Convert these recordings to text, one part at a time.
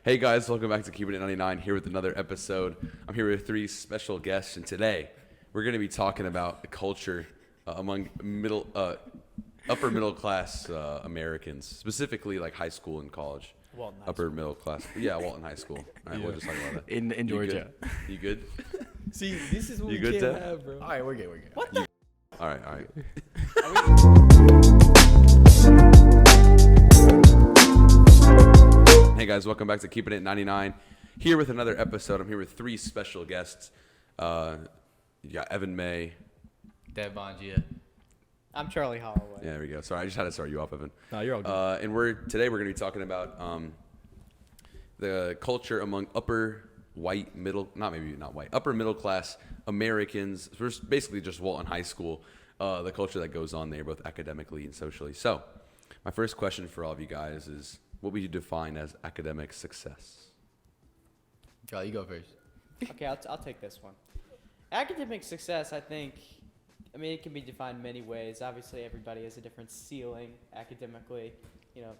Hey guys, welcome back to Keeping It 99, here with another episode. I'm here with three special guests, and today we're going to be talking about the culture among upper middle class Americans, specifically like high school and college. Walton High Upper School. middle class. Yeah, Walton High School. All right, we'll just talk about that. In Georgia. You good? See, this is what You we good, can't Dad? have, bro. All right, we're good. What the? All right. Hey guys, welcome back to Keeping It 99. Here with another episode. I'm here with three special guests. You got Evan May. Mongia. I'm Charlie Halloway. Yeah, there we go. Sorry, I just had to start you off, Evan. No, you're all good. And today we're going to be talking about the culture among upper middle class Americans. We're basically just Walton High School, the culture that goes on there, both academically and socially. So, my first question for all of you guys is, what would you define as academic success? Charlie, you go first. Okay, I'll take this one. Academic success, I mean, it can be defined many ways. Obviously, everybody has a different ceiling academically. You know,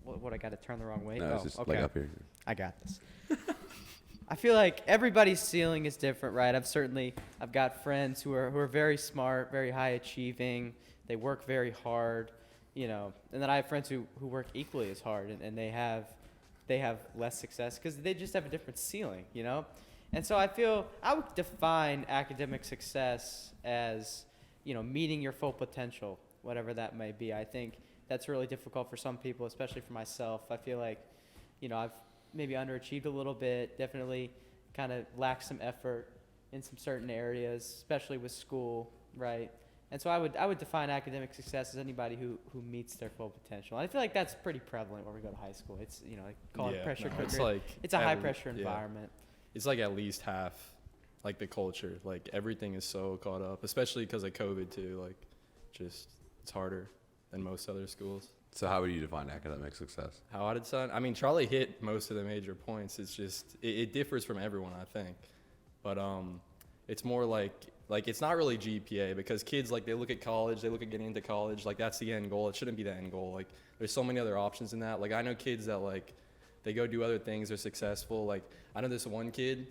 what I got to turn the wrong way? No, it's just like up here. I got this. I feel like everybody's ceiling is different, right? I've got friends who are very smart, very high achieving. They work very hard, you know. And then I have friends who work equally as hard, and they have less success because they just have a different ceiling, you know. And so I feel I would define academic success as, you know, meeting your full potential, whatever that may be. I think that's really difficult for some people, especially for myself. I feel like, you know, I've maybe underachieved a little bit, definitely kind of lacked some effort in some certain areas, especially with school, right? And so I would define academic success as anybody who meets their full potential. And I feel like that's pretty prevalent when we go to high school. It's, you know, like call it pressure cooker. It's a high pressure environment. It's like at least half, like the culture. Like everything is so caught up, especially because of COVID too. Like, just it's harder than most other schools. So how would you define academic success? How I decide? I mean, Charlie hit most of the major points. It's just it differs from everyone, I think. But it's more like it's not really GPA, because kids, like, they look at college, they look at getting into college, like that's the end goal. It shouldn't be the end goal. Like, there's so many other options in that. Like, I know kids that, like, they go do other things, they're successful. Like, I know this one kid,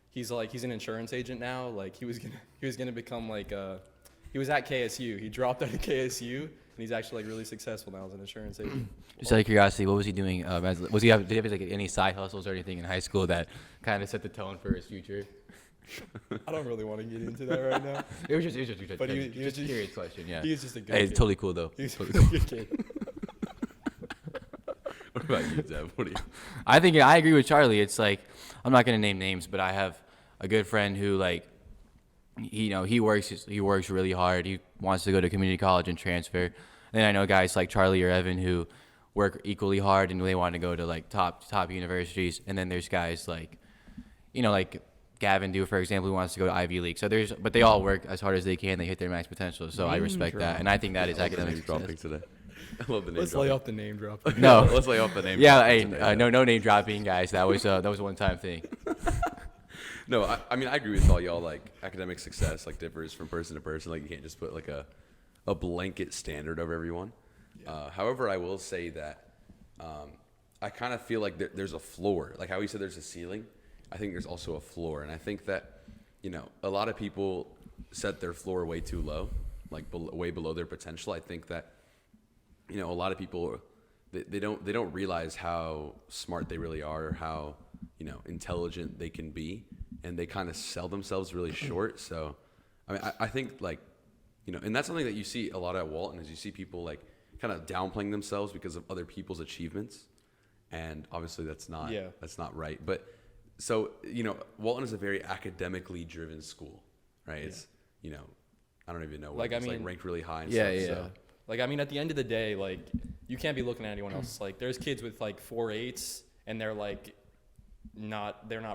he's an insurance agent now. Like, he was gonna become like he was at KSU. He dropped out of KSU, and he's actually like really successful now as an insurance agent. Just out of curiosity, what was he doing? Did he have like any side hustles or anything in high school that kind of set the tone for his future? I don't really want to get into that right now. It was just But he was a curious question. Yeah. He was just a good Hey, kid. it's totally cool though. He was a good kid. What about you, Zeb? What do you? I think I agree with Charlie. It's like, I'm not gonna name names, but I have a good friend who, like, he works really hard. He wants to go to community college and transfer. And then I know guys like Charlie or Evan who work equally hard and they want to go to like top universities. And then there's guys like, you know, like Gavin for example, who wants to go to Ivy League. So but they all work as hard as they can. They hit their max potential. So I respect that, and I think that is academic Name dropping success. today. I love the name Let's dropping. lay off the name drop. No, Let's lay off the name. yeah, dropping hey, today. no name dropping, guys. That was a one-time thing. No, I mean, I agree with all y'all. Like, academic success like differs from person to person. Like, you can't just put like a blanket standard of everyone. However, I will say that I kind of feel like there's a floor. Like how you said there's a ceiling, I think there's also a floor. And I think that, you know, a lot of people set their floor way too low, like way below their potential. I think that, you know, a lot of people, they don't realize how smart they really are, or how, you know, intelligent they can be, and they kind of sell themselves really short. So, I mean, I think, like, you know, and that's something that you see a lot at Walton, is you see people like kind of downplaying themselves because of other people's achievements, and obviously that's not right. But so, you know, Walton is a very academically driven school, right? It's, you know, I don't even know, Like, it's I mean, like ranked really high and yeah, stuff. yeah. So. Like, I mean, at the end of the day, like, you can't be looking at anyone else. Like, there's kids with like 4.8s, and they're not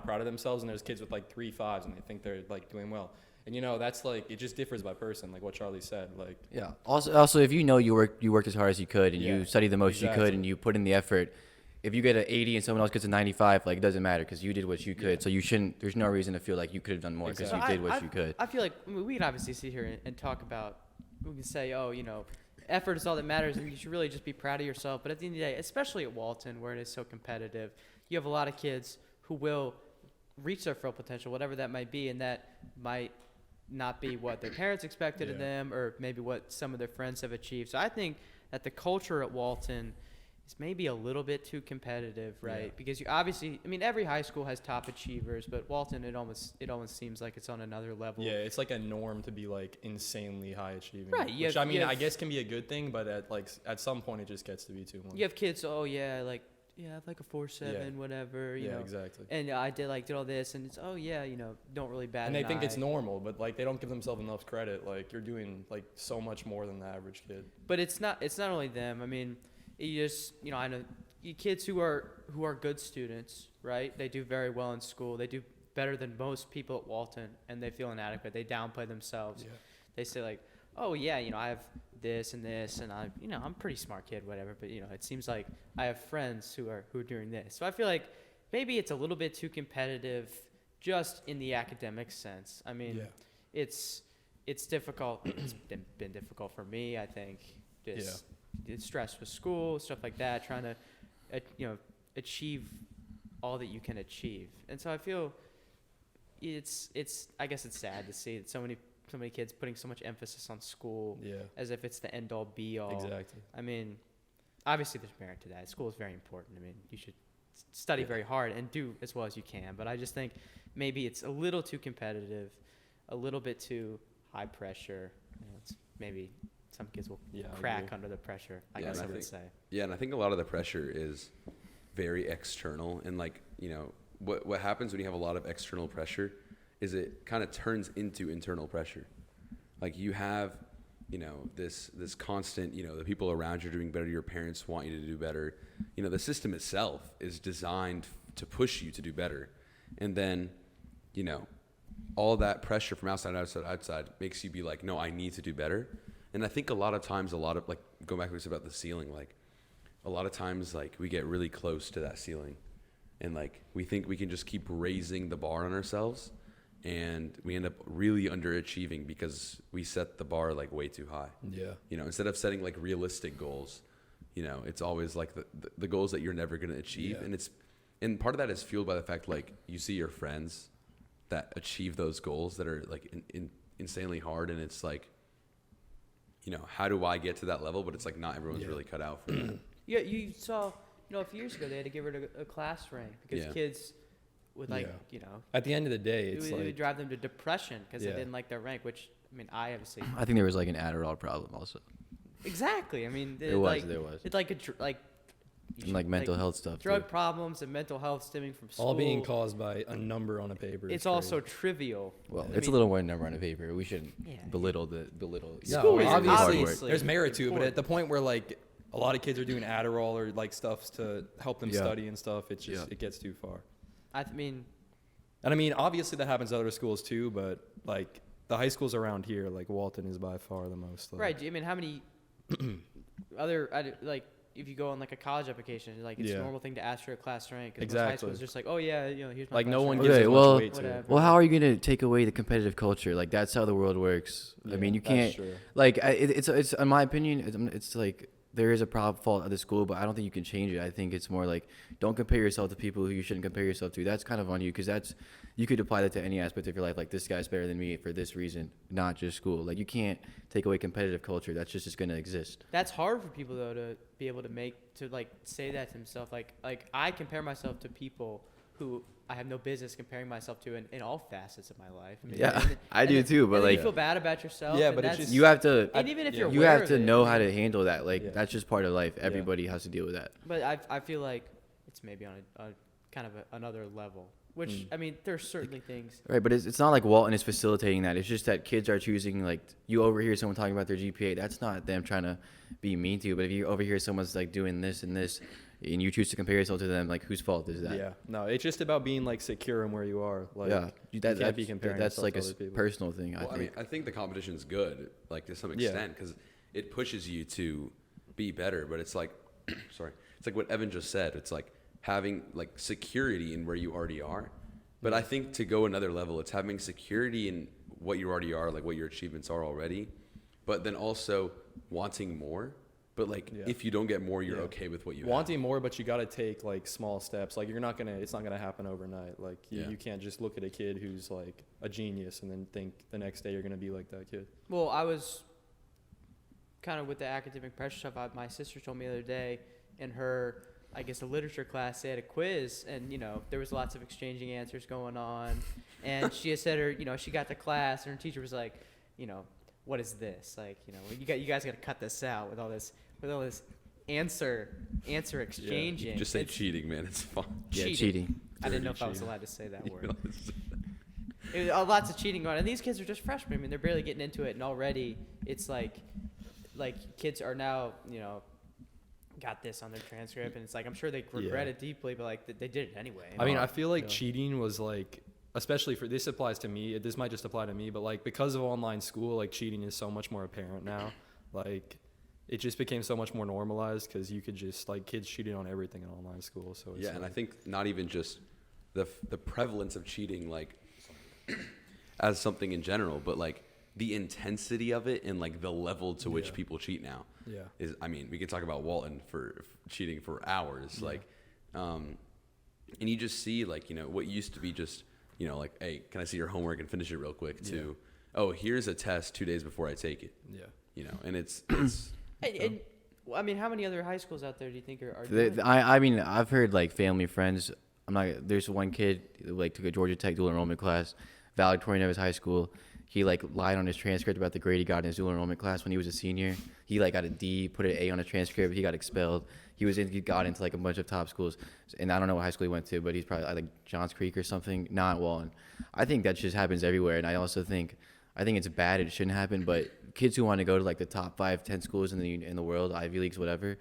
proud of themselves, and there's kids with like 3.5s, and they think they're like doing well. And, you know, that's like, it just differs by person, like what Charlie said. Like, Yeah. Also, if you know you worked as hard as you could, and you studied the most you could, and you put in the effort, if you get an 80 and someone else gets a 95, like, it doesn't matter because you did what you could. So you shouldn't. There's no reason to feel like you could have done more because you did what you could. I feel like, I mean, we can obviously sit here and talk about, we can say, oh, you know, effort is all that matters, and you should really just be proud of yourself. But at the end of the day, especially at Walton, where it is so competitive, you have a lot of kids who will reach their full potential, whatever that might be, and that might not be what their parents expected of them, or maybe what some of their friends have achieved. So I think that the culture at Walton is maybe a little bit too competitive, right? Because you obviously, I mean, every high school has top achievers, but Walton, it almost seems like it's on another level. Yeah, it's like a norm to be like insanely high achieving. Right. Which I guess can be a good thing, but at some point it just gets to be too much. You have kids, I have like a 4.7, whatever, you know. Exactly. And I did all this, and it's don't really bat And an they think it's eye. normal, but like they don't give themselves enough credit. Like you're doing like so much more than the average kid. But it's not only them. I mean, you just I know kids who are good students, right? They do very well in school. They do better than most people at Walton, and they feel inadequate. They downplay themselves. Yeah. They say like, oh yeah, I have this and this, and I'm a pretty smart kid, whatever. But it seems like I have friends who are doing this. So I feel like maybe it's a little bit too competitive, just in the academic sense. I mean, it's difficult. It's been difficult for me, I think. It's stress with school, stuff like that, trying to achieve all that you can achieve. And so I feel I guess it's sad to see that so many kids putting so much emphasis on school as if it's the end all be all. Exactly. I mean, obviously there's merit to that. School is very important. I mean, you should study very hard and do as well as you can. But I just think maybe it's a little too competitive, a little bit too high pressure. Maybe some kids will crack under the pressure, I guess I would say. Yeah, and I think a lot of the pressure is very external. And what happens when you have a lot of external pressure is it kind of turns into internal pressure. Like you have, this constant, the people around you are doing better. Your parents want you to do better. The system itself is designed to push you to do better. And then, all that pressure from outside makes you be like, no, I need to do better. And I think a lot of times, going back to what you said about the ceiling, a lot of times, we get really close to that ceiling. And, we think we can just keep raising the bar on ourselves. And we end up really underachieving because we set the bar, way too high. Yeah. Instead of setting, realistic goals, it's always, the goals that you're never going to achieve. Yeah. And part of that is fueled by the fact, you see your friends that achieve those goals that are, insanely hard. And it's how do I get to that level? But it's not everyone's really cut out for that. Yeah, you saw, a few years ago they had to give her a class rank because kids would At the end of the day, it would drive them to depression because they didn't like their rank. Which I obviously. I think there was an Adderall problem also. Exactly. I mean, there was. It's mental health stuff. Drug problems and mental health stemming from school. All being caused by a number on a paper. It's also trivial. Well, it's a little more number on a paper. We shouldn't belittle. School is obviously there's merit to it, but at the point where a lot of kids are doing Adderall or stuff to help them study and stuff, it's just it gets too far. Obviously that happens at other schools too, but the high schools around here, Walton is by far the most. Right. How many other if you go on a college application, it's a normal thing to ask for a class rank. Exactly. High school is just here's my class no one rank. gives much weight to it. Well, how are you going to take away the competitive culture? That's how the world works. I mean, you can't. It's in my opinion, it's there is a fault at the school, but I don't think you can change it. I think it's more don't compare yourself to people who you shouldn't compare yourself to. That's kind of on you because you could apply that to any aspect of your life. This guy's better than me for this reason, not just school. You can't take away competitive culture. That's just going to exist. That's hard for people though to be able to say that to themselves. I compare myself to people who I have no business comparing myself to in all facets of my life. I do too. But you feel bad about yourself. Yeah, but it's just you have to. And even if you're you aware have to of it, know how to handle that. That's just part of life. Everybody has to deal with that. But I feel it's maybe on a kind of another level. Which there's certainly things. Right, but it's not Walton is facilitating that. It's just that kids are choosing you overhear someone talking about their GPA. That's not them trying to be mean to you. But if you overhear someone's doing this and this, and you choose to compare yourself to them, whose fault is that? Yeah, no, it's just about being secure in where you are. You can't be comparing. That's yourself to other a people. personal thing. I think the competition is good, to some extent, because it pushes you to be better. But it's sorry, it's what Evan just said. It's having security in where you already are. But I think to go another level, it's having security in what you already are, what your achievements are already, but then also wanting more. But like, Yeah. if you don't get more, you're Yeah. okay with what you Wanting more, but you got to take like small steps. Like it's not gonna happen overnight. Like you can't just look at a kid who's like a genius and then think the next day you're gonna be like that kid. Well, I was kind of with the academic pressure stuff. My sister told me the other day in her, I guess, a literature class, they had a quiz, and there was lots of exchanging answers going on, and she had said she got to class, and her teacher was like, what is this? Like, you guys got to cut this out with all this answer exchanging. Just say It's cheating, man. It's fun. Yeah, cheating. I didn't know if I was allowed to say that word. It was, lots of cheating going on. And these kids are just freshmen. I mean, they're barely getting into it, and already it's like kids are now, got this on their transcript, and it's like I'm sure they regret it deeply, but like they did it anyway. I mean, I feel like cheating was like, especially for this applies to me. This might just apply to me, but like because of online school, like cheating is so much more apparent now. Like it just became so much more normalized because you could just like kids cheating on everything in online school. So it's and I think not even just the prevalence of cheating like as something in general, but like the intensity of it and like the level to which people cheat now is, I mean, we could talk about Walton for cheating for hours, like, and you just see like, what used to be just, like, hey, can I see your homework and finish it real quick to, oh, here's a test 2 days before I take it. And it's And, I mean, how many other high schools out there do you think are doing I mean, I've heard like family, friends. There's one kid who, like, took a Georgia Tech dual enrollment class, valedictorian of his high school. He like lied on his transcript about the grade he got in his dual enrollment class when he was a senior. He like got a D, put an A on a transcript. He got expelled. He got into like a bunch of top schools, and I don't know what high school he went to, but he's probably like Johns Creek or something, not Walton. I think that just happens everywhere, and I also think it's bad. It shouldn't happen, but kids who want to go to like the top 5, 10 schools in the world, Ivy Leagues, whatever,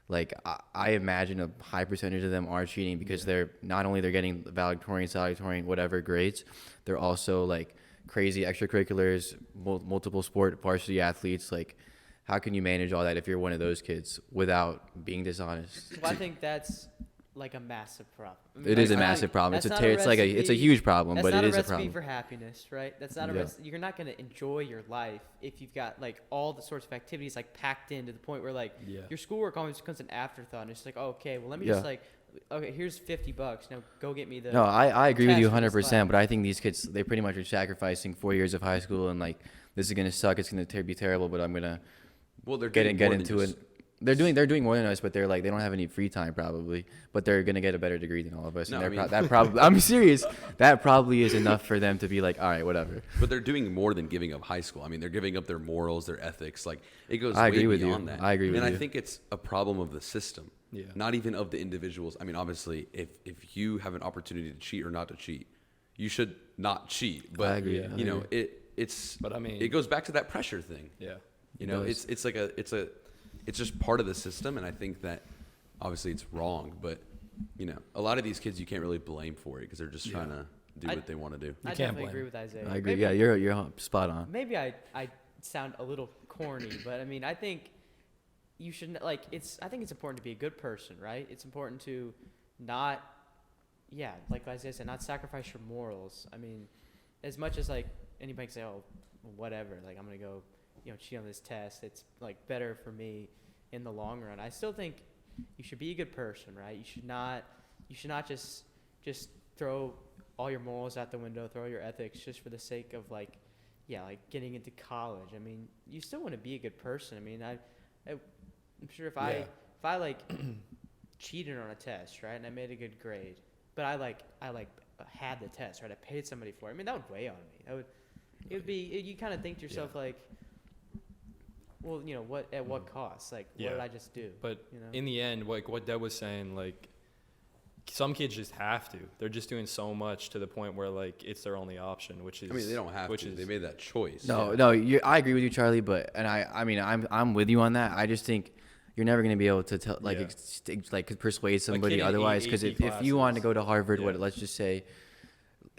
like I imagine a high percentage of them are cheating because they're not only they're getting valedictorian, salutatorian, whatever grades, they're also like crazy extracurriculars, multiple sport varsity athletes. Like, how can you manage all that if you're one of those kids without being dishonest? Well, I think that's like a massive problem. I mean, It is a that's massive not- problem. that's not It's a huge problem, that's but not it is a recipe problem. for happiness, right? That's not a recipe. You're not going to enjoy your life if you've got like all the sorts of activities like packed in to the point where like your schoolwork always becomes an afterthought. And it's like, oh, okay, well, let me just like, okay, here's $50. Now go get me the. No, I agree with you cash for this 100%, class. but I think these kids, they pretty much are sacrificing 4 years of high school and like, this is going to suck. It's going to be terrible, but I'm going to they're get doing more than into just- it. They're doing more than us, but they're like, they don't have any free time probably, but they're going to get a better degree than all of us. No, And I they're mean- that probably, I'm serious. That probably is enough for them to be like, all right, whatever. But they're doing more than giving up high school. I mean, they're giving up their morals, their ethics. Like, it goes I way agree with you. beyond that. I agree with and you. I think it's a problem of the system, not even of the individuals. I mean, obviously, if you have an opportunity to cheat or not to cheat, you should not cheat. But I agree. it's. But I mean, it goes back to that pressure thing. does. It's just part of the system, and I think that obviously it's wrong. But a lot of these kids you can't really blame for it because they're just trying to do what they want to do. I can't definitely blame agree with Isaiah. I agree. Maybe, Yeah, you're spot on. Maybe I sound a little corny, but I mean, I think you should I think it's important to be a good person, right? It's important to not, like Isaiah said, not sacrifice your morals. I mean, as much as like anybody can say, oh, whatever, like I'm gonna go, cheat on this test. It's like better for me in the long run. I still think you should be a good person, right? You should not just throw all your morals out the window, throw your ethics just for the sake of like getting into college. I mean, you still want to be a good person. I mean, I'm sure if I like cheated on a test, right, and I made a good grade, but I had the test, right, I paid somebody for it. I mean, that would weigh on me. You kind of think to yourself like, well, what cost? Like, what did I just do? But in the end, like what Deb was saying, like some kids just have to. They're just doing so much to the point where like it's their only option, which is. I mean, they don't have to. They made that choice. No, I agree with you, Charlie. But I mean, I'm with you on that. I just think you're never going to be able to tell persuade somebody kid in otherwise. Because AP if you want to go to Harvard, Yeah. let's just say,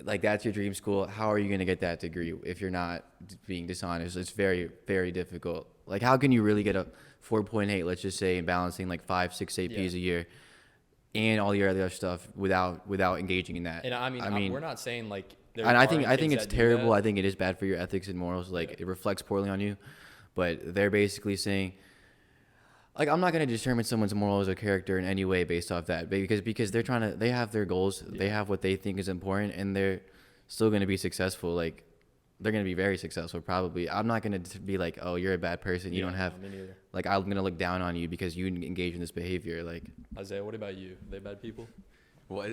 like that's your dream school. How are you going to get that degree if you're not being dishonest? It's very, very difficult. Like, how can you really get a 4.8? Let's just say, and balancing like 5, 6 APs a year, and all your other stuff without engaging in that. And I mean, we're not saying like. there And I aren't think kids it's that do terrible. that. I think it is bad for your ethics and morals. Like it reflects poorly on you. But they're basically saying, Like, I'm not gonna determine someone's morals or character in any way based off that, because they have their goals, they have what they think is important, and they're still gonna be successful. Like, they're gonna be very successful probably. I'm not gonna be like, oh, you're a bad person. You don't have, me neither. like, I'm gonna look down on you because you engage in this behavior. Like, Isaiah, what about you? Are they bad people? Well,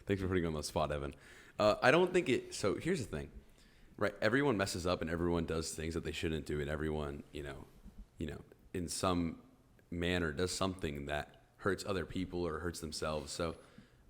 thanks for putting me on the spot, Evan. I don't think it. So here's the thing, right? Everyone messes up and everyone does things that they shouldn't do, and everyone, in some manner does something that hurts other people or hurts themselves. So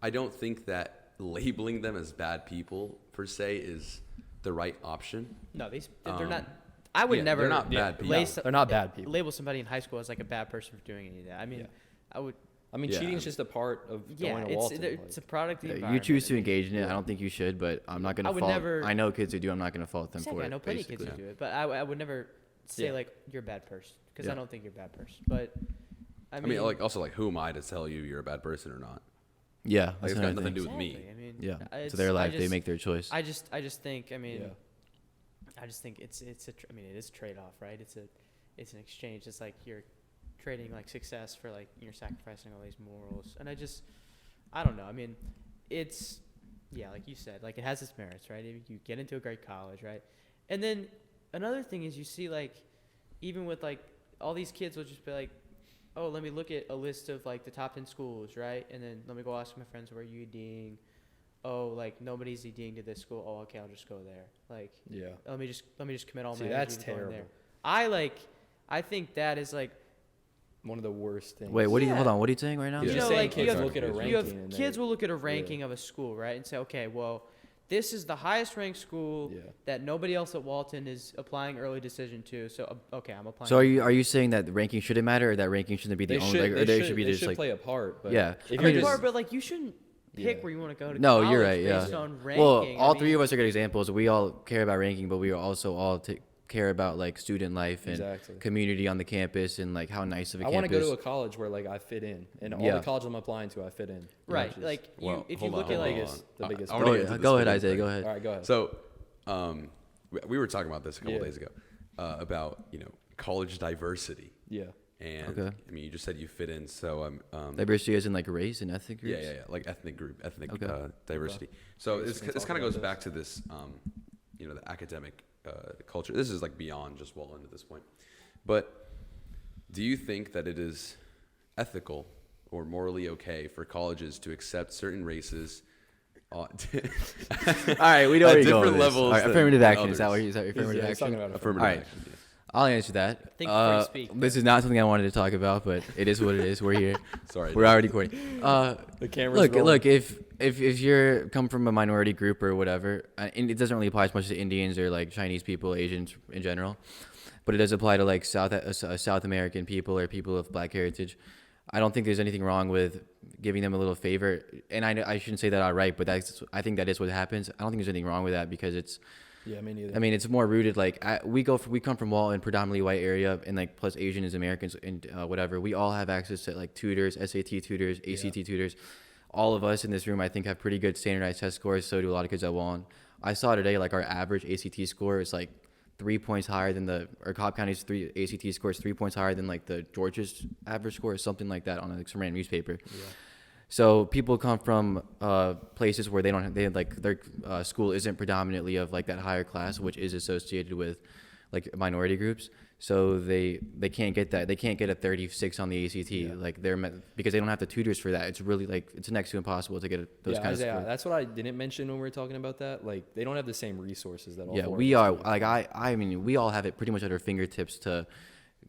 I don't think that labeling them as bad people per se is the right option. No, they're not. I would never. They're not bad people. They're not bad people. Label somebody in high school as like a bad person for doing any of that. I mean, I would. I mean, Yeah. cheating is just a part of Yeah, going to Walton. it's a product of the you environment. choose to engage in it. I don't think you should, but I'm not gonna I would fault. never- I know kids who do. I'm not gonna fault them Exactly, for it. I know plenty of basically. kids who do it, but I would never say Yeah. like you're a bad person because Yeah. I don't think you're a bad person. But I I mean, like also like who am I to tell you you're a bad person or not? Yeah, Like, that's it's got another nothing to thing. do with me. Exactly, I mean, Yeah, it's- it's their life. I They just- make their choice. I just think. I mean, Yeah. I just think it's I mean, it is a trade off, right? It's an exchange. It's like you're trading like success for like you're sacrificing all these morals, and I don't know. I mean, it's like you said, like it has its merits, right? If you get into a great college, right? And then another thing is you see like even with like all these kids will just be like, oh, let me look at a list of like the top 10 schools, right? And then let me go ask my friends where you EDing. Oh, like nobody's EDing to this school. Oh, okay, I'll just go there. Like, Yeah. let me just commit all See, my that's energy to going there. terrible. I think that is like One of the worst things. Wait, Yeah. hold on. What are you saying right now? Yeah. Just know, saying like, you kids have- look at a ranking. you have and kids they- will look at a ranking of a school, right, and say, okay, well, this is the highest ranked school Yeah. that nobody else at Walton is applying early decision to. So okay, I'm applying. So are you saying that the ranking shouldn't matter, or that ranking shouldn't be the They only, should, like, or they there should be they just should like play a part. But Yeah. if I you're mean, just, but like you shouldn't pick Yeah. where you want to go to No, college you're right, based yeah. on ranking. Well, I all mean, three of us are good examples. We all care about ranking, but we also all care about like student life and Exactly. community on the campus and like how nice of a I want to campus. go to a college where like I fit in, and all Yeah. the colleges I'm applying to, I fit in. right, Which is- like Well, if you hold look on, at hold like on. the biggest I wanna Go get ahead, into go this ahead, specific Isaiah. thing. Go ahead. all right, go ahead. So, we were talking about this a couple Yeah. days ago about college diversity, Yeah. and Okay. I mean you just said you fit in, so Diversity is in like race and ethnic groups. yeah, like ethnic Okay. diversity. So I guess this we can talk kind of about goes this. back to this, the academic culture. This is like beyond just Walton at this point. But do you think that it is ethical or morally okay for colleges to accept certain races? All right, we know At where you're going different with this. levels All right, than affirmative action. Is that others. what is that affirmative he's action? talking about Affirmative All right. action. Yeah. I'll answer that. Think before you speak. This is not something I wanted to talk about, but it is what it is. We're here. Sorry, We're dude. already recording. The camera's rolling. Look. If you're come from a minority group or whatever, and it doesn't really apply as much to Indians or like Chinese people, Asians in general, but it does apply to like South American people or people of Black heritage. I don't think there's anything wrong with giving them a little favor, and I shouldn't say that outright, but I think that is what happens. I don't think there's anything wrong with that because it's. Yeah, me neither. I mean, it's more rooted. Like we come from Walton, predominantly white area, and like plus Asian as Americans and whatever. We all have access to like tutors, SAT tutors, ACT tutors. All of us in this room, I think, have pretty good standardized test scores. So do a lot of kids at Walton. I saw today like our average ACT score is like 3 points higher than our Cobb County's ACT score is 3 points higher than like the Georgia's average score or something like that on like some random newspaper. Yeah. So people come from places where their school isn't predominantly of like that higher class, which is associated with like minority groups. So they can't get that. They can't get a 36 on the ACT. Yeah. Like because they don't have the tutors for that. It's really like it's next to impossible to get those kinds of scores. That's what I didn't mention when we were talking about that. Like they don't have the same resources that all. Yeah, four of we us are do. like I mean we all have it pretty much at our fingertips to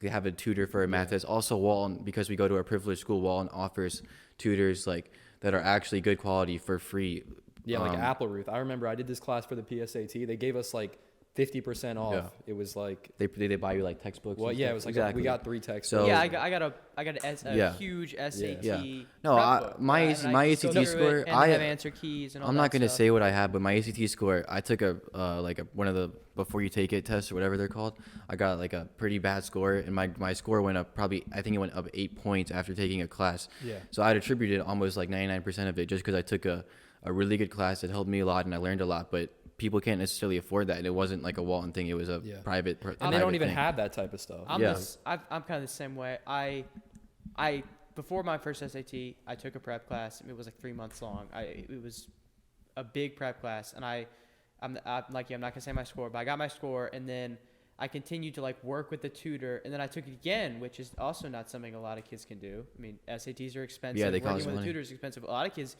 have a tutor for a math test. Also, Walton, because we go to a privileged school, Walton offers tutors like that are actually good quality for free. Yeah, like Appleruth. I remember I did this class for the PSAT. They gave us like 50% off. Yeah. It was like, They buy you like textbooks. well, and yeah, stuff. it was like exactly. we got 3 textbooks. So- yeah, I got a Yeah. huge SAT. Yeah. No, prep book, my and I my just go ACT through score, it, and I have answer keys and all I'm that not gonna stuff. say what I have, but my ACT score, I took one of the before you take it tests or whatever they're called. I got like a pretty bad score, and my score went up I think it went up 8 points after taking a class. Yeah. So I'd attributed almost like 99% of it just because I took a really good class that helped me a lot and I learned a lot. But people can't necessarily afford that, and it wasn't like a Walton thing. It was a Yeah. private. And they don't even have that type of stuff. I'm Yeah. I'm kind of the same way. I before my first SAT, I took a prep class. It was like 3 months long. It was a big prep class, and I'm like, I'm not gonna say my score, but I got my score, and then I continued to like work with the tutor, and then I took it again, which is also not something a lot of kids can do. I mean, SATs are expensive. Yeah, they Working cost with a money. tutor is expensive. A lot of kids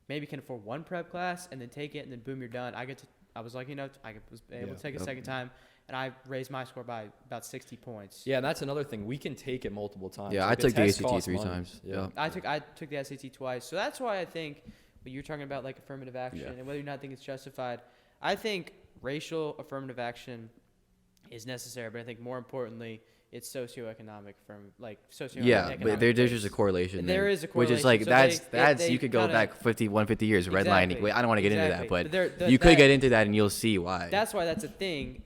maybe can afford one prep class and then take it, and then boom, you're done. I was lucky enough. I was able to take a second time, and I raised my score by about 60 points. Yeah, and that's another thing. We can take it multiple times. Yeah, Like, I took the test ACT costs 3 money. times. Yeah. I took the SAT twice, so that's why I think when you're talking about like affirmative action Yeah. and whether or not think it's justified, I think racial affirmative action is necessary, but I think more importantly, it's socioeconomic socioeconomic. Yeah, but there's just a correlation. There is a which is like correlation. So that's they you could go kinda- back 50 years redlining. Exactly, Wait, I don't want to get into that, exactly. but But you could get into that and you'll see why. That's why that's a thing.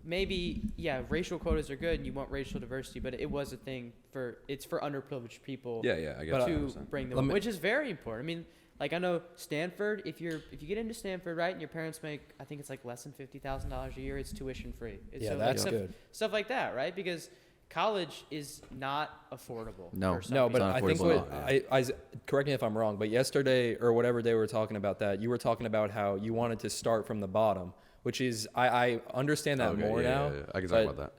Maybe racial quotas are good and you want racial diversity, but it was a thing for underprivileged people. Yeah, I guess. But, to 100%. bring them, Let me- which is very important. I mean, like I know Stanford. If you get into Stanford, right, and your parents make, I think it's like less than $50,000 a year, it's tuition free. Yeah, that's good. Stuff like that, right? Because college is not affordable. No. for some No, but people. not I think affordable what at correct me if I'm wrong, but yesterday or whatever day we were talking about that, you were talking about how you wanted to start from the bottom, which is I understand that Okay, more yeah, now. yeah, yeah. I can but- talk about that.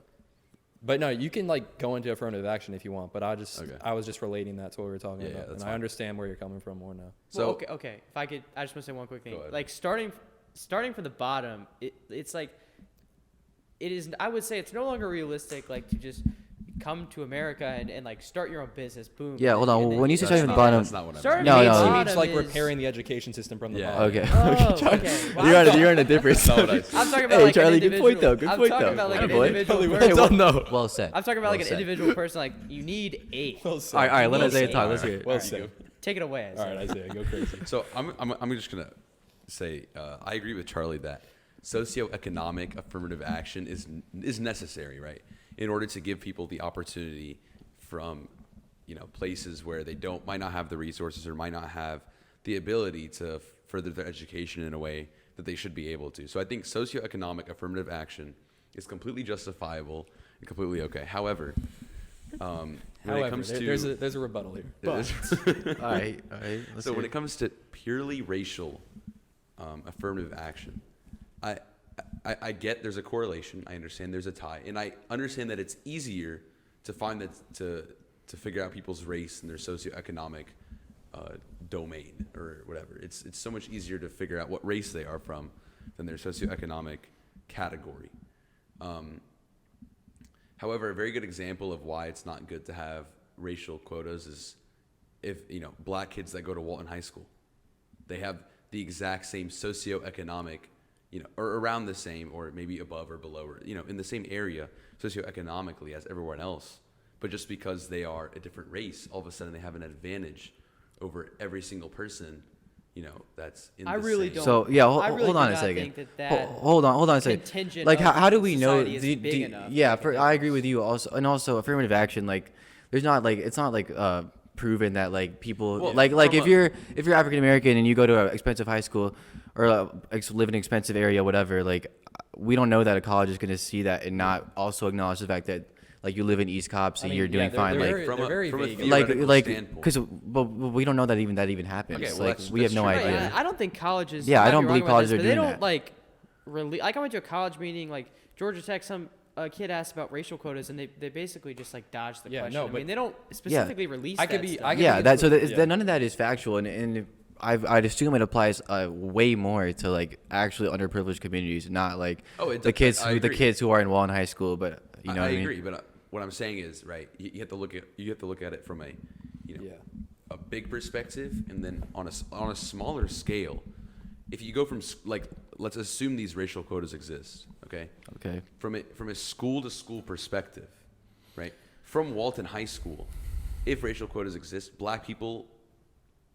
But no, you can like go into affirmative action if you want. But I Okay. was just relating that to what we were talking Yeah, about, yeah, that's and fine. I understand where you're coming from more now. Well, So okay. If I could, I just want to say one quick thing. Go ahead. Like starting from the bottom, it's like it is. I would say it's no longer realistic, like to just come to America and like start your own business. Boom. Yeah, hold on. And then When you you say start starting from the from bottom, that's not what I Starting meant. No, from no. the It bottom means like is- repairing the education system from the Yeah. bottom. okay. Oh, okay. Well, you're on a different That's not what I subject. said. I'm talking about Hey, like Charlie, an good individual. point though. Good I'm point talking though. about like Hey, an boy. individual Well person. Well done. Well said. I'm talking about like Well an said. individual person. Like you need 8. Well said. All right. Let Well Isaiah said. talk. Let's hear it. Well There you said. Take it away. All right, Isaiah, go crazy. So I'm just gonna say I agree with Charlie that socioeconomic affirmative action is necessary, right, in order to give people the opportunity from places where they might not have the resources or might not have the ability to further their education in a way that they should be able to. So I think socioeconomic affirmative action is completely justifiable and completely okay. However, when However, it comes to there's a rebuttal here. All right. Let's so hear when it. it comes to purely racial affirmative action, I get there's a correlation. I understand there's a tie, and I understand that it's easier to find that to figure out people's race and their socioeconomic domain or whatever. It's so much easier to figure out what race they are from than their socioeconomic category. However, a very good example of why it's not good to have racial quotas is if black kids that go to Walton High School, they have the exact same socioeconomic, or around the same, or maybe above or below, or in the same area socioeconomically as everyone else. But just because they are a different race, all of a sudden they have an advantage over every single person, that's in I the really same. don't. So yeah, I really hold on do a not second. think that Hold on a second. contingent Like of how do we know? society is big enough to Yeah, make a I difference. agree with you. Also, and also affirmative action. Like there's not like it's not like proven that like people Well, like from if you're African American and you go to an expensive high school or live in an expensive area, whatever. Like we don't know that a college is going to see that and not also acknowledge the fact that like you live in East Cops and you're doing fine. They're Like very from a vague. theoretical like standpoint. because but we don't know that even happens. Okay, well, like that's- we have that's no true. Right, idea. I don't think colleges. Yeah, I might don't be believe wrong about colleges this, are but they doing don't that. like like I went to a college meeting, like Georgia Tech. Some kid asked about racial quotas, and they basically just like dodged the Yeah, question. no, I mean, but- they don't specifically release. I could that be- stuff. I could Yeah, be- that so yeah. that none of that is factual, and I'd assume it applies way more to like actually underprivileged communities, not like Oh, it the does. kids I the agree. kids who are in Walton High School. But you know I what I mean? agree, but what I'm saying is, right, you have to look at it from a a big perspective, and then on a smaller scale. If you go from let's assume these racial quotas exist, okay? Okay. From a school to school perspective, right? From Walton High School, if racial quotas exist, black people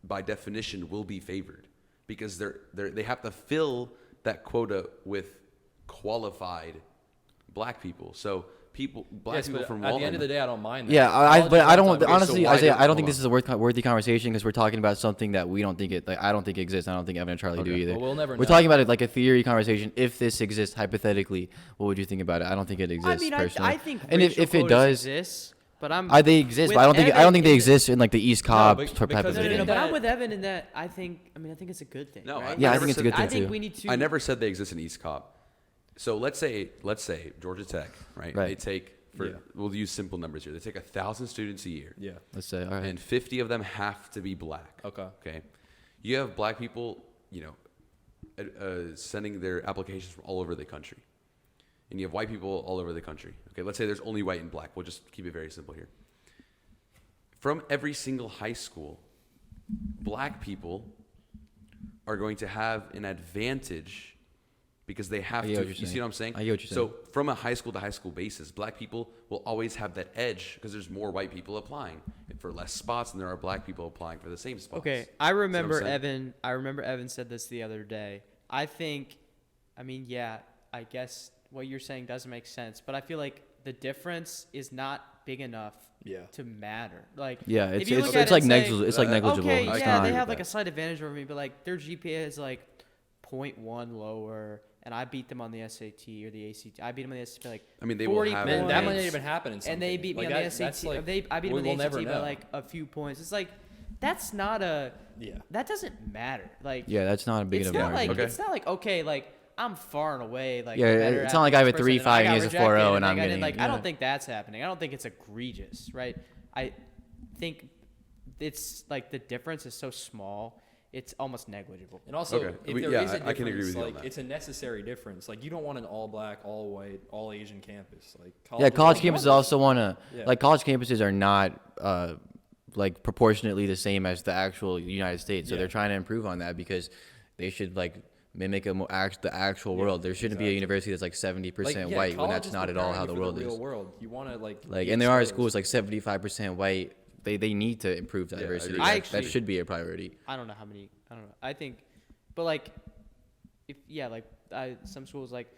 by definition will be favored because they have to fill that quota with qualified black people. So black Yes, people but from at Walton. the end of the day, I don't mind that. Yeah, College but is I not don't. talking about- Honestly, why Isaiah, don't- I don't think hold this is a worthy conversation because we're talking about something that we don't think it. Like I don't think it exists. I don't think Evan and Charlie do Okay. either. Well, we'll never We're know. talking about it like a theory conversation. If this exists hypothetically, what would you think about it? I don't think it exists I mean, personally. I think and racial if it quotas does, exists, but I'm they exist. with But I don't think Evan they in exist in like the East Cobb but- type because of No, thing. but that- I'm with Evan in that. I think it's a good thing. No, right? Yeah, I never think it's a said- good thing I think too. we need to. I never said they exist in East Cobb. So let's say Georgia Tech, right? Right. They take Yeah. we'll use simple numbers here. They take 1,000 students a year, Yeah. Let's say, all right. and 50 of them have to be black. Okay. Okay. You have black people, sending their applications from all over the country, and you have white people all over the country. Okay. Let's say there's only white and black. We'll just keep it very simple here. From every single high school, black people are going to have an advantage because they have I to. get what You you're see saying. what I'm saying? I get what you're So from a high school to high school basis, black people will always have that edge because there's more white people applying for less spots than there are black people applying for the same spots. Okay, I See what I'm remember saying? Evan. I remember Evan said this the other day. I mean, yeah, I guess what you're saying does make sense, but I feel like the difference is not big enough Yeah. to matter. Like, Yeah, if it's you it's, look at it's it like and say, negligible. It's like negligible. Okay, I It's yeah, not- they have agree like with a slight advantage over me, but like their GPA is like 0.1 lower, and I beat them on the SAT or the ACT. I beat them on the SAT by like I mean, they will 40 have Man, that might points. not even happen in some And they things. beat me Like, on the that- that's SAT. like- I beat them on we'll the never ACT by know. like a few points. It's like that's not a. Yeah. That doesn't matter. Like Yeah, that's not a big it's enough not like margin. Okay. it's not like okay, like I'm far and away like Yeah, better it's at not like I have a this person 3.5 and I and he got has a 4.0 rejected and I'm like, I getting- didn't, like I yeah. don't think that's happening. I don't think it's egregious, right? I think it's like the difference is so small, it's almost negligible. And also, Okay. if We- there yeah, is a I can agree difference, with you on like that. it's a necessary difference. Like you don't want an all black, all white, all Asian campus. Like Yeah, college is campuses one. also want to Yeah. like college campuses are not like proportionately the same as the actual United States. So Yeah. they're trying to improve on that because they should like mimic the actual world. There shouldn't be a exactly. university that's like 70% white when college that's is not at all preparing how you the for world real is. world. You want to like be And there are exposed. schools like 75% white. They need to improve I diversity. agree. That should be a priority. I don't know how many. I don't know. I think, but like, some schools like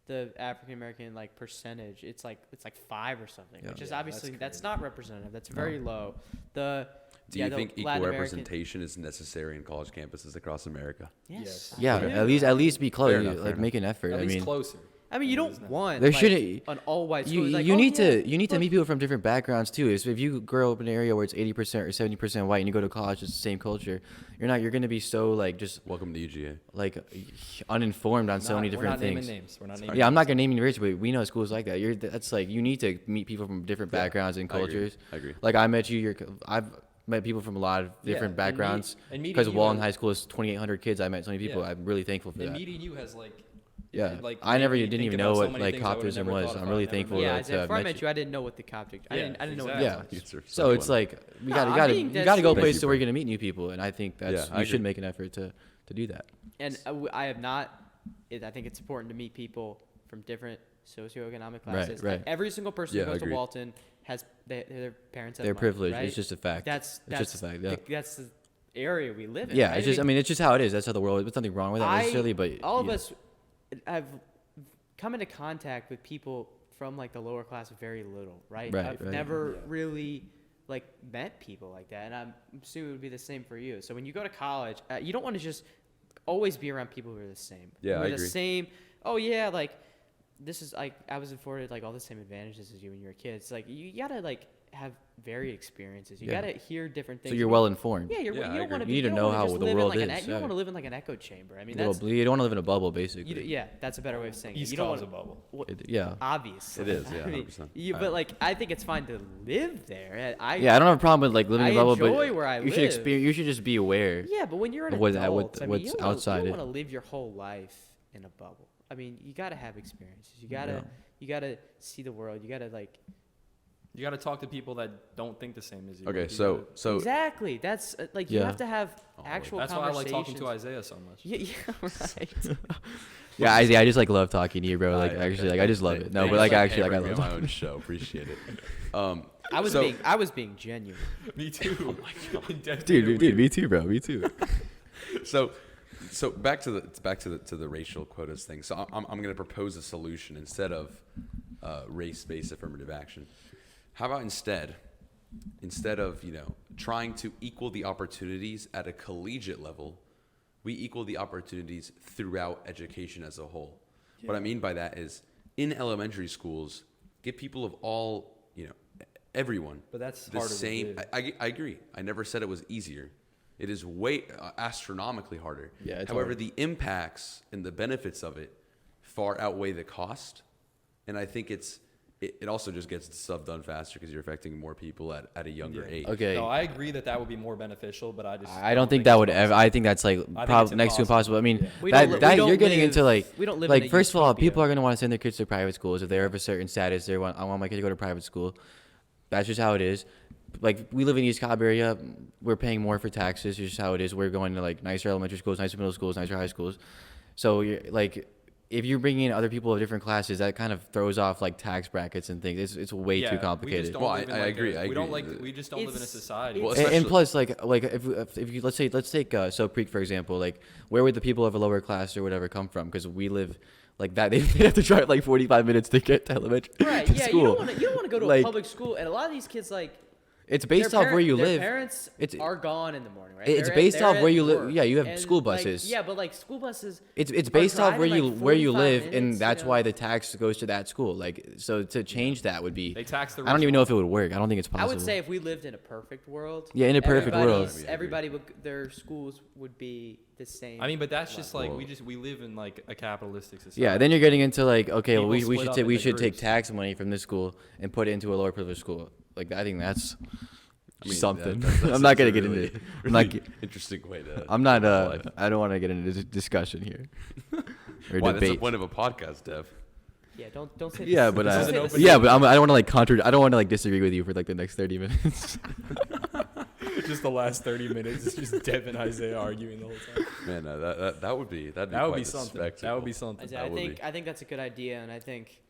the African American like percentage, it's like 5 or something, Yeah. which is Yeah, obviously that's that's crazy. not representative. That's very low. The Do you the think equal Latin American- representation is necessary in college campuses across America? Yes. Yes. Yeah, I do. at least be close. Fair enough, fair Like enough. make an effort. At I least mean, closer. I mean, you than it don't is now. want There like, shouldn't- an all-white school. you It's like, you oh, need yeah, to meet look, people from different backgrounds too. Is if you grow up in an area where it's 80% or 70% white and you go to college, it's the same culture. You're gonna be so like just Welcome to UGA. like uninformed on so many different We're not things. naming names. We're not naming Yeah, I'm not names. gonna name university, but we know schools like that. That's like you need to meet people from different backgrounds and I agree. cultures. I agree. Like I met you. I've met people from a lot of Yeah, different and backgrounds. and meeting Because you Walton has- High School is 2,800 kids. I met so many people. Yeah. I'm really thankful for And that. meeting you has like Yeah, like I never made me didn't think even about know so what many like things I would've Coptism never was. thought I'm if really I'd never thankful met Yeah, that Isaiah, before I met met you, I didn't know what the Coptic. I Yeah, didn't know exactly. what Yeah. that was. So it's like you No, got I'm being you dead got to go serious. places Thank where you, you're gonna meet new people, and I think that's Yeah, I you should agree. make an effort to do that. And I have not. I think it's important to meet people from different socioeconomic classes. right. Every single person Yeah, who I goes to agree. Walton has their parents have They're money, privileged. right? It's just a fact. That's it's just a fact. Yeah. that's the area we live in. Yeah, right? it's just. I mean, it's just how it is. That's how the world is. There's nothing wrong with that necessarily, but all of yeah. us have come into contact with people from like the lower class very little, right? Right, I've right. never Yeah. really like met people like that, and I'm assuming it would be the same for you. So when you go to college, you don't want to just always be around people who are the same. Yeah, who I are the agree. same. Oh yeah, like this is like I was afforded like all the same advantages as you when you were kids. Like you gotta like have varied experiences. You Yeah. gotta hear different things. So you're well informed. Yeah, Yeah, you I don't want agree. to. You need to know how the world is, You yeah. don't want to live in like an echo chamber. I mean, You that's don't want to live in a bubble, basically. yeah, that's a better way of saying it. East You don't Cobb's a want bubble. Yeah. obviously. It is, yeah, I mean, 100%. but like, I think it's fine to live there. Yeah, I don't have a problem with like living in a I bubble, enjoy but where I you should live. experience. You should just be aware. Yeah, but when you're an What's- adult, I mean, what's you don't wanna- outside you it. don't want to live your whole life in a bubble. I mean, you gotta have experiences. You gotta Yeah. you gotta see the world. You gotta like You got to talk to people that don't think the same as you. Okay, Like, you so gotta- so exactly. That's like you Yeah. have to have actual that's why I like conversations. talking to Isaiah so much. Yeah, yeah, right. Yeah, I just like love talking to you, bro. Like okay. actually, like I just love it. No, Thanks but like for actually, like I hammering love me on talking. my own show. Appreciate it. I was being genuine. Me too. Dude, me too, bro. Me too. So back to the racial quotas thing. So I'm going to propose a solution instead of race-based affirmative action. How about instead of trying to equal the opportunities at a collegiate level, we equal the opportunities throughout education as a whole. What I mean by that is, in elementary schools, give people of all, everyone. But that's the harder to same. do. I agree. I never said it was easier. It is way astronomically harder. Yeah, it's However, hard. the impacts and the benefits of it far outweigh the cost, and I think it also just gets stuff done faster because you're affecting more people at a younger age. Okay. No, I agree that would be more beneficial, but I don't think that would ever. I think that's like it's next to impossible. I mean, Yeah. We that don't li- that we don't you're getting live- into like we don't live in a first of all, utopia. people are going to want to send their kids to private schools if they're of a certain status. I want my kid to go to private school. That's just how it is. Like, we live in East Cobb area, we're paying more for taxes. It's just how it is. We're going to like nicer elementary schools, nicer middle schools, nicer high schools. So you're like, if you're bringing in other people of different classes, that kind of throws off like tax brackets and things. It's way too complicated. Well, I agree. I We don't agree. we just don't live in a It's- society. Well, And especially- plus, like if you let's take Soap Creek for example, like where would the people of a lower class or whatever come from? Because we live like that, they have to drive like 45 minutes to get to elementary Right. to Yeah. school. You don't want to go to Like, a public school, and a lot of these kids like. It's based their off where you their live. Parents It's- are gone in the morning, right? It's They're based off they're where at you live. work. Yeah, you have And, school like, buses. yeah, but like school buses. It's are based off where driving, you like, where you 45 live, minutes, and that's you why know? the tax goes to that school. Like, so to change that would be. They tax the I don't rich even know if it would work. I don't think it's I possible. would say if we lived in a perfect world. Yeah, in a perfect world. everybody would their schools would be the same. I mean, but that's just like Well- we live in like a capitalistic society. Yeah, then you're getting into like, okay, well, People we split should up take into we should take groups. tax money from this school and put it into a lower privileged school. Like, I think that's I mean, something. that's I'm not a gonna get really, into. I'm not. really interesting way to. I'm not. life. I don't want to get into this discussion here. Or Why? That's the debate. point of a podcast, Dev. yeah, don't say. Yeah, this- but don't is say an this- open- yeah, but I don't want to like I don't want to like disagree with you for like the next 30 minutes. just the last 30 minutes is just Dev and Isaiah arguing the whole time. Man, that would be That would quite be the something. That would spectacle. be something. Isaiah, That would be. I think that's a good idea, and I think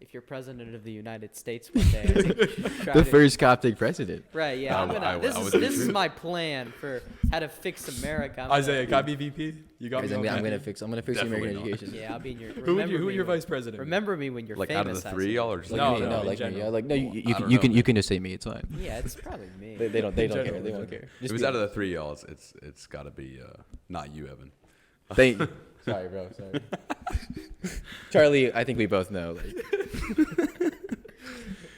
if you're president of the United States one day, I think you should try The to- first Coptic president. Right. Yeah. I I'm would- gonna, I would- this I is would this is agree. my plan for how to fix America. I'm Isaiah, gonna- can I be VP? You got Guys, me. I'm on gonna that? fix. I'm gonna fix the Definitely American not. education. Yeah, I'll be in your. Who would you, who me your when- vice president? Remember me when you're Like famous. out of the Isaiah. three, y'all, or just Like No, me, no, no, in like me. general. Yeah, like no, you I can don't you know, can man. you can just say me. It's fine. Yeah, it's probably me. They don't they In don't care. general, They in won't general. care. If it was out of the three, y'all, it's got to be not you, Evan. Thank. Sorry, bro. Sorry. Charlie, I think we both know. Like,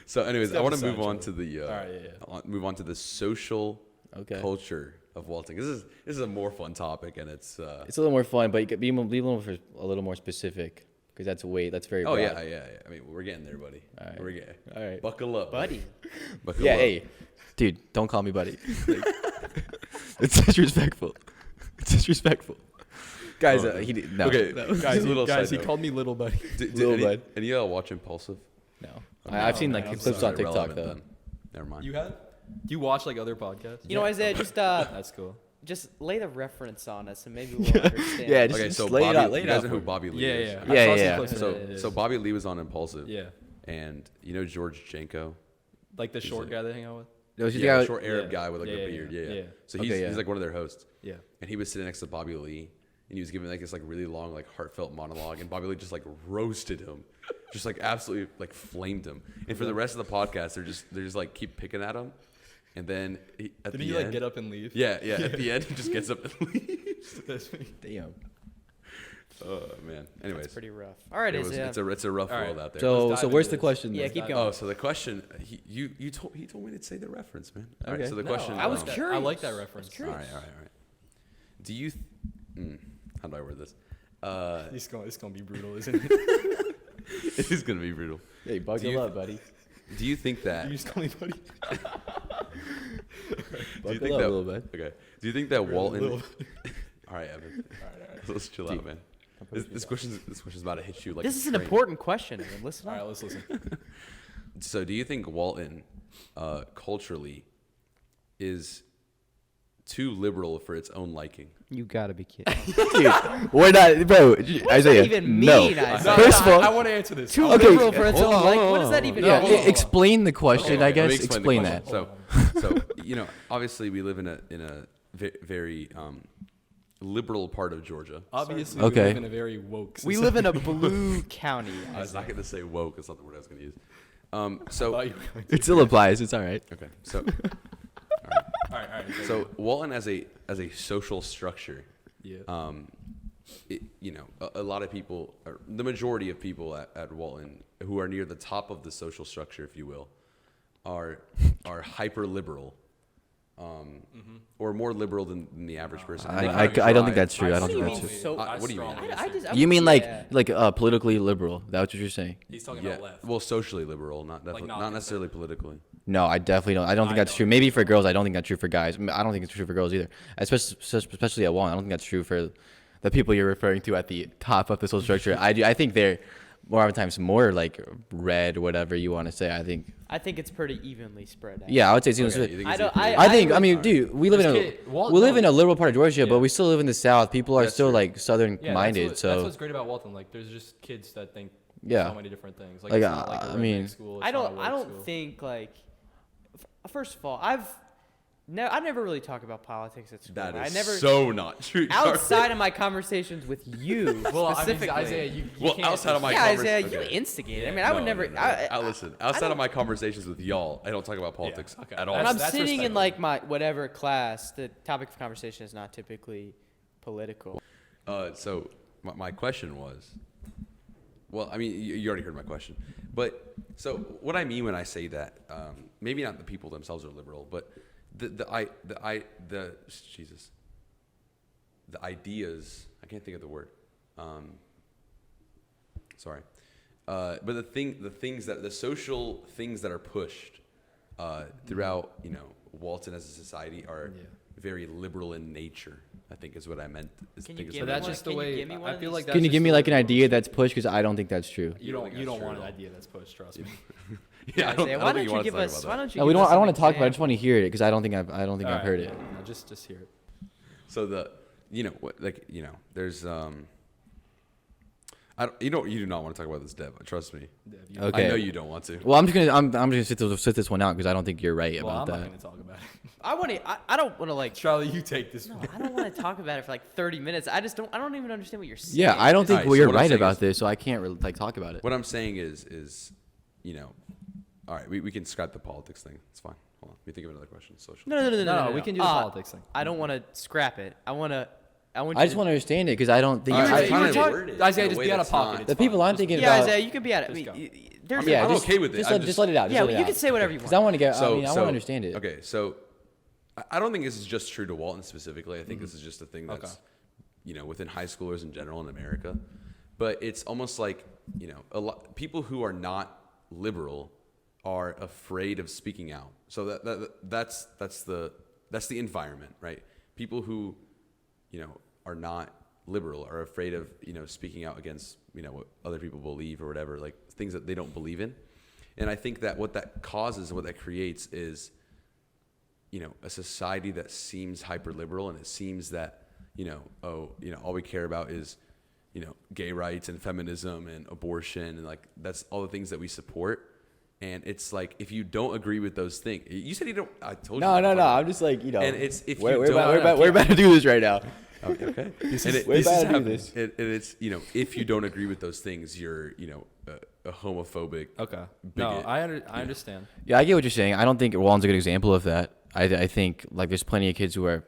So, anyways, I Step want to aside, move on Charlie. to the All right, yeah. I want- move on to the social okay. culture of waltzing. This is a more fun topic, and it's It's a little more fun, but you could be a little more specific because that's very. oh broad. yeah. I mean, we're getting there, buddy. All right. We're getting. All right. Buckle up, Buddy. Buckle Yeah, up. hey, dude, don't call me buddy. Like, it's disrespectful. It's disrespectful. Guys, Oh, he did, no. Okay, no. guys, little guys, side he note. called me little buddy. Little any, bud. any of y'all watch Impulsive? No. Okay. I've seen like man, I'm clips sorry, on TikTok Irrelevant though. then. Never mind. You have? Do you watch like other podcasts? You know, Isaiah, just That's cool. just lay the reference on us, and maybe we'll understand. Yeah, just Okay, so lay it Bobby, out. Lay you it guys out know for who me. Bobby Lee Yeah, is? yeah. Yeah, I saw some yeah. clips of it. So Bobby Lee was on Impulsive. Yeah, And you know George Janko? like the short guy they hang out with. No, she's Yeah, the the guy- short Arab yeah. guy with like Yeah, a yeah, beard. yeah. Yeah. Yeah. So Okay, yeah. he's like one of their hosts. Yeah. And he was sitting next to Bobby Lee, and he was giving like this like really long like heartfelt monologue, and Bobby Lee just like roasted him, just like absolutely like flamed him. And for the rest of the podcast, they're just like keep picking at him, and then at Did the he end, like get up and leave? Yeah. At the end, he just gets up and leaves. That's me. Damn. Oh man. Anyways, It's pretty rough. All right, Isaiah. it's a rough All right. world out there. So dive where's into the this. question? Yeah, then? keep Oh, going. Oh, so the question he told me to say the reference, man. All right, Okay. so the No, question. I was um, curious. I like that reference. All right. Do you? How do I word this? It's gonna be brutal, isn't it? It is gonna be brutal. Hey, Do buckle you- up, buddy. Do you think that? You just call me buddy. Do you Buckle think up, that? little bud. Okay. Do you think that Walton? Little- All right, Evan. All right. Let's chill out, man. This question's about to hit you like. This a is an train. important question. Evan. Listen All up. right, let's listen. So, do you think Walton, culturally, is too liberal for its own liking? You gotta be kidding. Dude, we're not, bro. Isaiah, even no. mean, Isaiah? First of all, I want to answer this. Too Okay, liberal for its hold own on, like. hold What on, does that hold even yeah, mean? hold on. explain the question. I Let me guess explain the that. question. So, obviously, we live in a very liberal part of Georgia. Obviously, Okay. we live in a very woke society. We live in a blue county. I was not going to say woke. That's not the word I was going to use. I So thought you were going to- It still applies. It's all right. okay. So all right. so Walton as a social structure, yeah. a lot of people, or the majority of people at Walton who are near the top of the social structure, if you will, are hyper liberal, or more liberal than the average person. And they I kinda don't think drive- that's true. I don't think What that's do you mean true. so- What do you mean? I just, I You mean yeah. like politically liberal? That's what you're saying? He's talking Yeah, about left. well, socially liberal, not definitely, not not necessarily politically. No, I definitely don't. I don't think that's true. Maybe for girls, I don't think that's true for guys. I don't think it's true for girls either. Especially at Walton, I don't think that's true for the people you're referring to at the top of the social structure. I think they're more times more like red, whatever you want to say. I think it's pretty evenly spread out. Yeah, I would say it's even. Okay, you think I it's don't- equal? I think. I would- mean, dude, we live in a liberal part of Georgia, but we still live in the South. People are That's still true. like Southern Yeah, minded. that's So what's great about Walton. Like, there's just kids that think Yeah. so many different things. Like, Like, it's not like a I mean- redneck school. It's I not a don't woke school. think like. First of all, I never really talk about politics at school. That I is never so not true. outside of my conversations with you Well, I mean, specifically. Isaiah, you Well, can't outside of my yeah, convers- Isaiah, okay. you instigated. I Yeah. mean, I would No, never. no, no. Listen, outside don't- of my conversations with y'all, I don't talk about politics okay. at all. When I'm That's sitting in respectable. like my whatever class, the topic of conversation is not typically political. So my question was, well, I mean, you already heard my question, but so what I mean when I say that, maybe not the people themselves are liberal, but the ideas. I can't think of the word. Sorry, but the social things that are pushed throughout, Walton as a society are very liberal in nature. I think is what I meant. Can you think is give what me I that's one? meant. just the Can you way. give me one I of feel these? like. can that's you just give me the like way an it idea works. that's pushed? Because I don't think that's true. You don't. think You that's don't want true. an idea that's pushed. Trust me. Yeah, I don't, Isaiah, I why don't think don't you want to give talk us? about Why that. don't you? No, we give don't. us I don't an want to talk about it. I just example? want to hear it because I don't think I've heard it. No, just hear it. So there's you do not want to talk about this, Dev. Trust me. Okay. I know you don't want to. Well, I'm just gonna sit this one out because I don't think you're right Well, I'm about not that. going to talk about it. I don't want to like. Charlie, you take this No, one. I don't want to talk about it for like 30 minutes. I don't even understand what you're saying. Yeah, I don't think Alright, so you're what I'm right saying about is- this, so I can't really talk about it. What I'm saying is, all right, we can scrap the politics thing. It's fine. Hold on. Let me think of another question. Social. No, we can do the politics thing. I don't want to scrap it. I want I you just to- want to understand it because I don't think. All right, I- I'm trying to talking- word it Isaiah, in a just way be out of that's pocket. not- the people I'm thinking Yeah, about. Isaiah, you can be at it. I Just mean, go. there's Yeah, I'm just, okay with it. Just, I'm just let it out. yeah, Just let it you out. can say whatever you Because I want. want to get. I So- mean, I want so- to understand it. Okay, so I don't think this is just true to Walton specifically. I think this is just a thing that's, within high schoolers in general in America. But it's almost like, a lot people who are not liberal are afraid of speaking out. So that's the environment, right? People who, are not liberal are afraid of, speaking out against, what other people believe or whatever, like things that they don't believe in. And I think that what that causes and what that creates is, a society that seems hyper liberal, and it seems that, all we care about is, gay rights and feminism and abortion, and like that's all the things that we support. And it's like, if you don't agree with those things, you said you don't. I told you. No. I'm just like And it's if we're, you we're, don't. about, we're about to do this right now. Okay. we're about to do this. And it's if you don't agree with those things, you're a homophobic. Okay. No, bigot. I understand. Yeah, I get what you're saying. I don't think Walton's a good example of that. I think like there's plenty of kids who are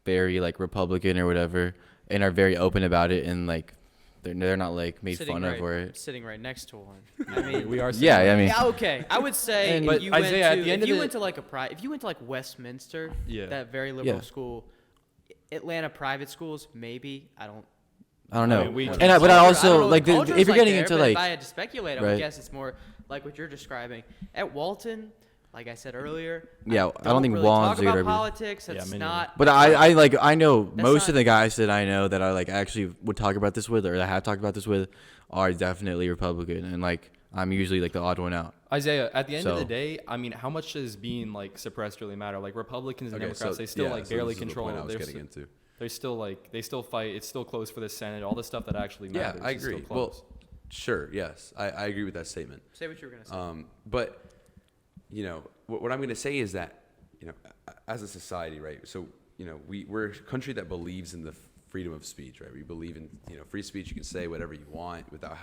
very like Republican or whatever and are very open about it, and like they're not like made fun of or it. Sitting right next to one. I mean, We are. Yeah, I mean, yeah, okay. I would say And- if But you Isaiah, at went the end to, of if you the- went to like if you went to like Westminster, Yeah. that very liberal Yeah. school, Atlanta private schools, maybe I don't. I don't know. I mean, we and can- but I don't also know like the culture if is you're like getting there, into but like if I had to speculate, I Right. would guess it's more like what you're describing. At Walton, like I said earlier, Yeah, I don't think really Walton's talk a good about argument. politics. That's me not. But I know That's most not- of the guys that I know that I like actually would talk about this with or that I have talked about this with are definitely Republican, and like I'm usually like the odd one out. Isaiah, at the end of So- the day, I mean, how much does being like suppressed really matter? Like Republicans and Okay, Democrats, so- they still yeah, like so barely this is the control. point I was They're getting st- into. They're still like they still fight. It's still close for the Senate. All the stuff that actually Yeah, matters. I is still agree. close. Well, sure, yes, I agree with that statement. Say what you were gonna say. But what I'm going to say is that as a society, right? So we're a country that believes in the freedom of speech, right? We believe in, free speech. You can say whatever you want without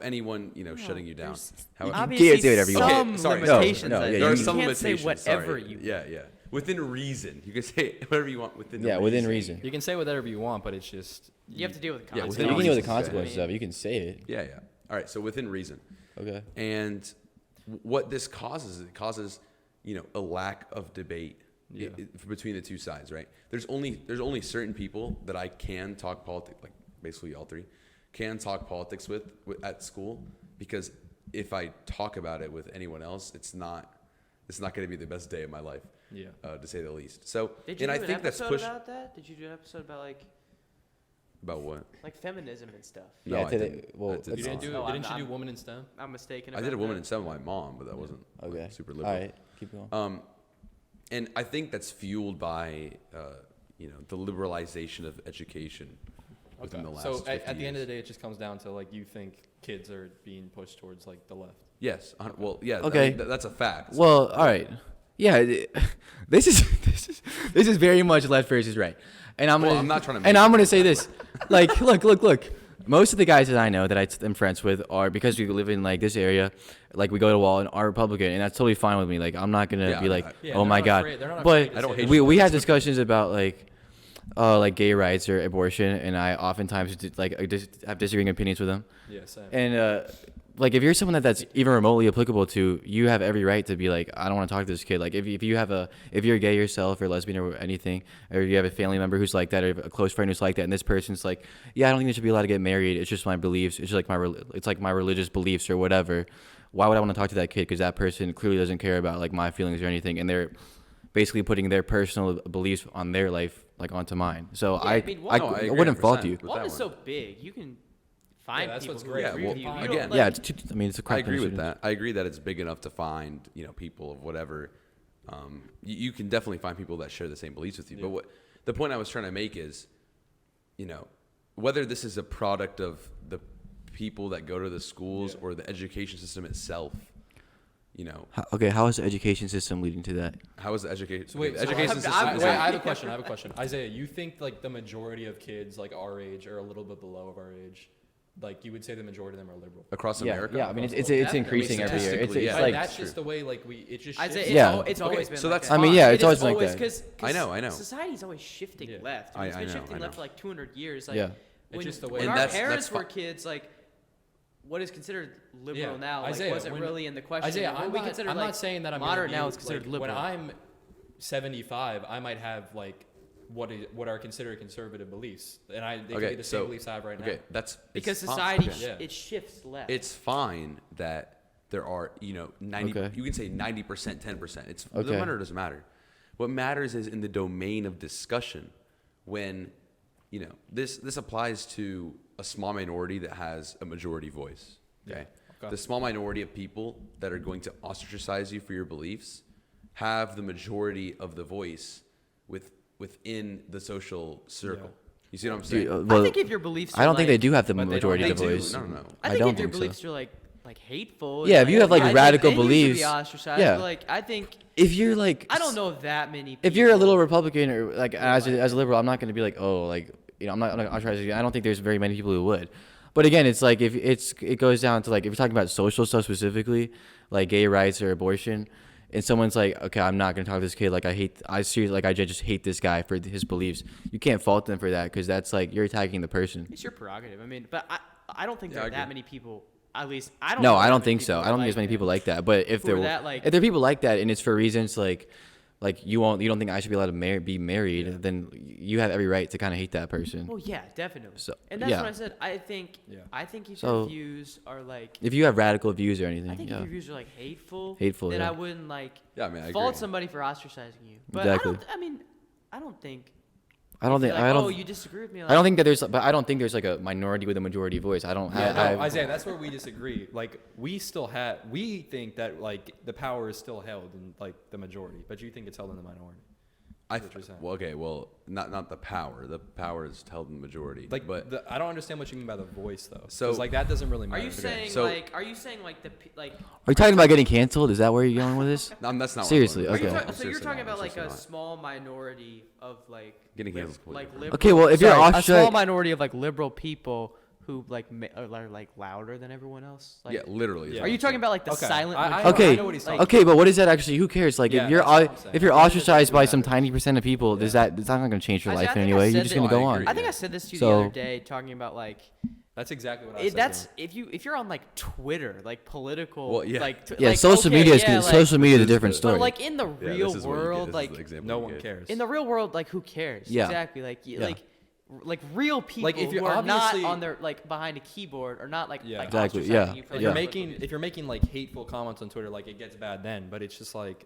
anyone, shutting you down. Obviously, can't say whatever you want. some Okay, sorry. limitations. No, I yeah, think. There are You some can't say limitations. whatever sorry. you want. Yeah. Within reason, you can say whatever you want within. Yeah, within reason. You can say whatever you want, but it's just You have to deal with the Yeah, consequences. within You can deal with the reason. consequences of it. You can say it. Yeah. All right. So within reason. Okay. And what this causes, it causes, a lack of debate between the two sides, right? There's only certain people that I can talk politics, like basically all three, can talk politics with at school, because if I talk about it with anyone else, it's not going to be the best day of my life, to say the least. So, Did you and do I an think that's episode pushed about that? Did you do an episode about about what? like feminism and stuff? No, Yeah, I today- didn't. well, I did that's- you didn't do. No, Didn't you I'm- do woman in STEM? I'm mistaken. I About did a woman that. in STEM with my mom, but that wasn't Okay. super liberal. All right. Keep going. And I think that's fueled by, the liberalization of education within the last So 50 at the end of years. the day, it just comes down to like you think kids are being pushed towards like the left. Yes. Well, yeah. Okay. That's a fact. Well, all right. Yeah, this is very much left versus right. And I'm Well, I'm not trying to And make I'm it gonna say this, like, look. Most of the guys that I know that I'm friends with are, because we live in like this area, like we go to Wall and are Republican, and that's totally fine with me. Like I'm not gonna Yeah, be like, Yeah, oh they're my not god. afraid- they're not But afraid to I don't say hate that. we have discussions about like gay rights or abortion, and I oftentimes have disagreeing opinions with them. Yeah, same. And like if you're someone that's even remotely applicable to, you have every right to be like, I don't want to talk to this kid. Like if you're gay yourself or lesbian or anything, or you have a family member who's like that, or a close friend who's like that, and this person's like, yeah, I don't think they should be allowed to get married. It's just my beliefs. It's just like my religious beliefs or whatever. Why would I want to talk to that kid? Because that person clearly doesn't care about like my feelings or anything, and they're basically putting their personal beliefs on their life like onto mine. So Yeah, I mean, I No, I agree wouldn't fault 100% you. with Wall that is one. so big. You can find that's people what's who great. agree Yeah, with you. well, You don't, again- like, Yeah, it's a I crap agree with initiative. that. I agree that it's big enough to find, people of whatever. You can definitely find people that share the same beliefs with you. But what the point I was trying to make is, whether this is a product of the people that go to the schools or the education system itself, Okay, how is the education system leading to that? how is the education? So wait, the so education system. I'm- is wait, like- I have a question. Isaiah, you think like the majority of kids like our age or a little bit below of our age, like you would say the majority of them are liberal? across America. Yeah, I mean it's definitely. increasing every year. It's Statistically, yeah. But like that's just the way like it's just I'd say shifts. it's, Yeah. it's always been so like that's that. I mean, yeah, It it's is always been like always- that. 'cause I know. Society's always shifting Yeah. left. I mean, it's been I know, shifting I left know. for like 200 years. Like, Yeah. It's when, just the way- when And our that's parents were fi- kids, like what is considered liberal Yeah. now, like Isaiah, wasn't when- really in the question. Isaiah, What I'm, we not, consider, I'm like, not saying that I'm modern gonna now be, is considered like, liberal. When I'm 75, I might have like what are considered conservative beliefs, and they could be the same beliefs I have right now. Okay, that's because it's society fine. Yeah. it shifts left. It's fine that there are 90. Okay. You can say 90%, 10%. It's Okay. the matter doesn't matter. What matters is in the domain of discussion, when this applies to a small minority that has a majority voice. Okay? Okay. The small minority of people that are going to ostracize you for your beliefs have the majority of the voice within the social circle. You see what I'm saying? Dude, I think if your beliefs, I don't think they do have the but they don't- majority they of the do. voice. No. I I think don't if your think so. beliefs are like hateful. Yeah, and, if you have, like, I think radical then you should beliefs, be ostracized. yeah. But, like I think If you're like, I don't know that many. People. if you're a little Republican or like as a liberal, I'm not going to be like, oh, like I'm not ostracizing you. I don't think there's very many people who would. But again, it's like if it goes down to like if you're talking about social stuff specifically, like gay rights or abortion, and someone's like, okay, I'm not gonna talk to this kid. Like I seriously, like I just hate this guy for his beliefs. You can't fault them for that because that's like you're attacking the person. It's your prerogative. I mean, but I don't think Yeah, there I are that agree. many people. At least I don't. No, know I that don't many think people so. who I are don't think like there's many that. people like that. But if Who there are were that, like- if there are people like that and it's for reasons like you don't think I should be allowed to be married, then you have every right to kind of hate that person. Well, yeah, definitely. So, and that's yeah. what I said. I think. Yeah. I think if So- your views are like. If you have radical views or anything, I think yeah. if your views are like hateful. Hateful, Then yeah. I wouldn't like. Yeah, I mean, I fault agree. somebody for ostracizing you. But Exactly. I don't think. I don't if you're think like, I don't. Oh, you disagree with me. Like, I don't think that I don't think there's like a minority with a majority voice. I don't. Yeah, no, I, Isaiah, that's where we disagree. Like, we think that like the power is still held in like the majority, but you think it's held in the minority. Well, not the power. The power is held in the majority. Like, but I don't understand what you mean by the voice though. So- like that doesn't really Are matter. you saying so- Are you saying like Are you talking about getting canceled? Is that where you're going with this? no, that's not. Seriously, what I'm okay. going with. So you're Seriously talking not. about like a Seriously not. small minority of like Getting canceled is completely like different. liberal, Okay, well, if you're sorry, a ostracized- small minority of like liberal people who like are like louder than everyone else. Like, Yeah, literally. is Yeah. what Are you I'm talking saying. about like the Okay. silent? I majority? Okay, I know what he's talking okay, but what is that actually? Who cares? Like, Yeah, if you're that's what I'm saying. if you're At the end of the day, ostracized by it some matters. tiny percent of people, does that it's not going to change your Actually, life I in think any I way? You're said just that- going to No, go I on. agree. I think I said this to you So- the other day, talking about like That's exactly what I said. that's to him. if you're on like Twitter, like political, Well, yeah. like Yeah, like, social okay, media is yeah, like, social media is a This is different the- story. But like in the Yeah, real this is what you get. world, This is like the example No you one gave. cares. in the real world, like who cares? Yeah. Exactly. Like Yeah. like real people if you're who are not obviously- on their like behind a keyboard or not like Yeah. like Exactly, ostracizing yeah. you for, If like, you're Yeah. making if you're making like hateful comments on Twitter, like it gets bad then. But it's just like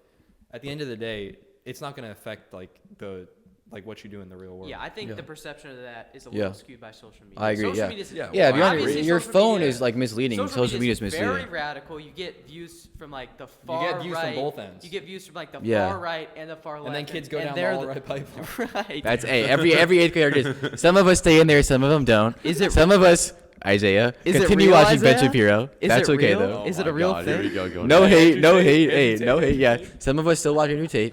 at the end of the day, it's not going to affect like what you do in the real world. Yeah, I think Yeah. the perception of that is a Yeah. little skewed by social media. I agree, Social yeah. media's- Yeah, Yeah, if you're on obviously your social phone media- is like misleading. Social media is very misleading. radical. You get views from like the far get views from right. both ends. You get views from like the Yeah. far right and the far left. And then kids go and down the they're all-right pipeline. right. That's every 8th grader does. Some of us stay in there, some of them don't. Is it- Some of us, Isaiah, Is it continue real, watching Ben Isaiah? Shapiro. Is That's it okay real? though. Is Oh it a my real God, here we thing? go, going No down. hate, no Andrew hate, Tate, hey, Andrew no Tate. hate. Yeah, some of us still watch Andrew Tate.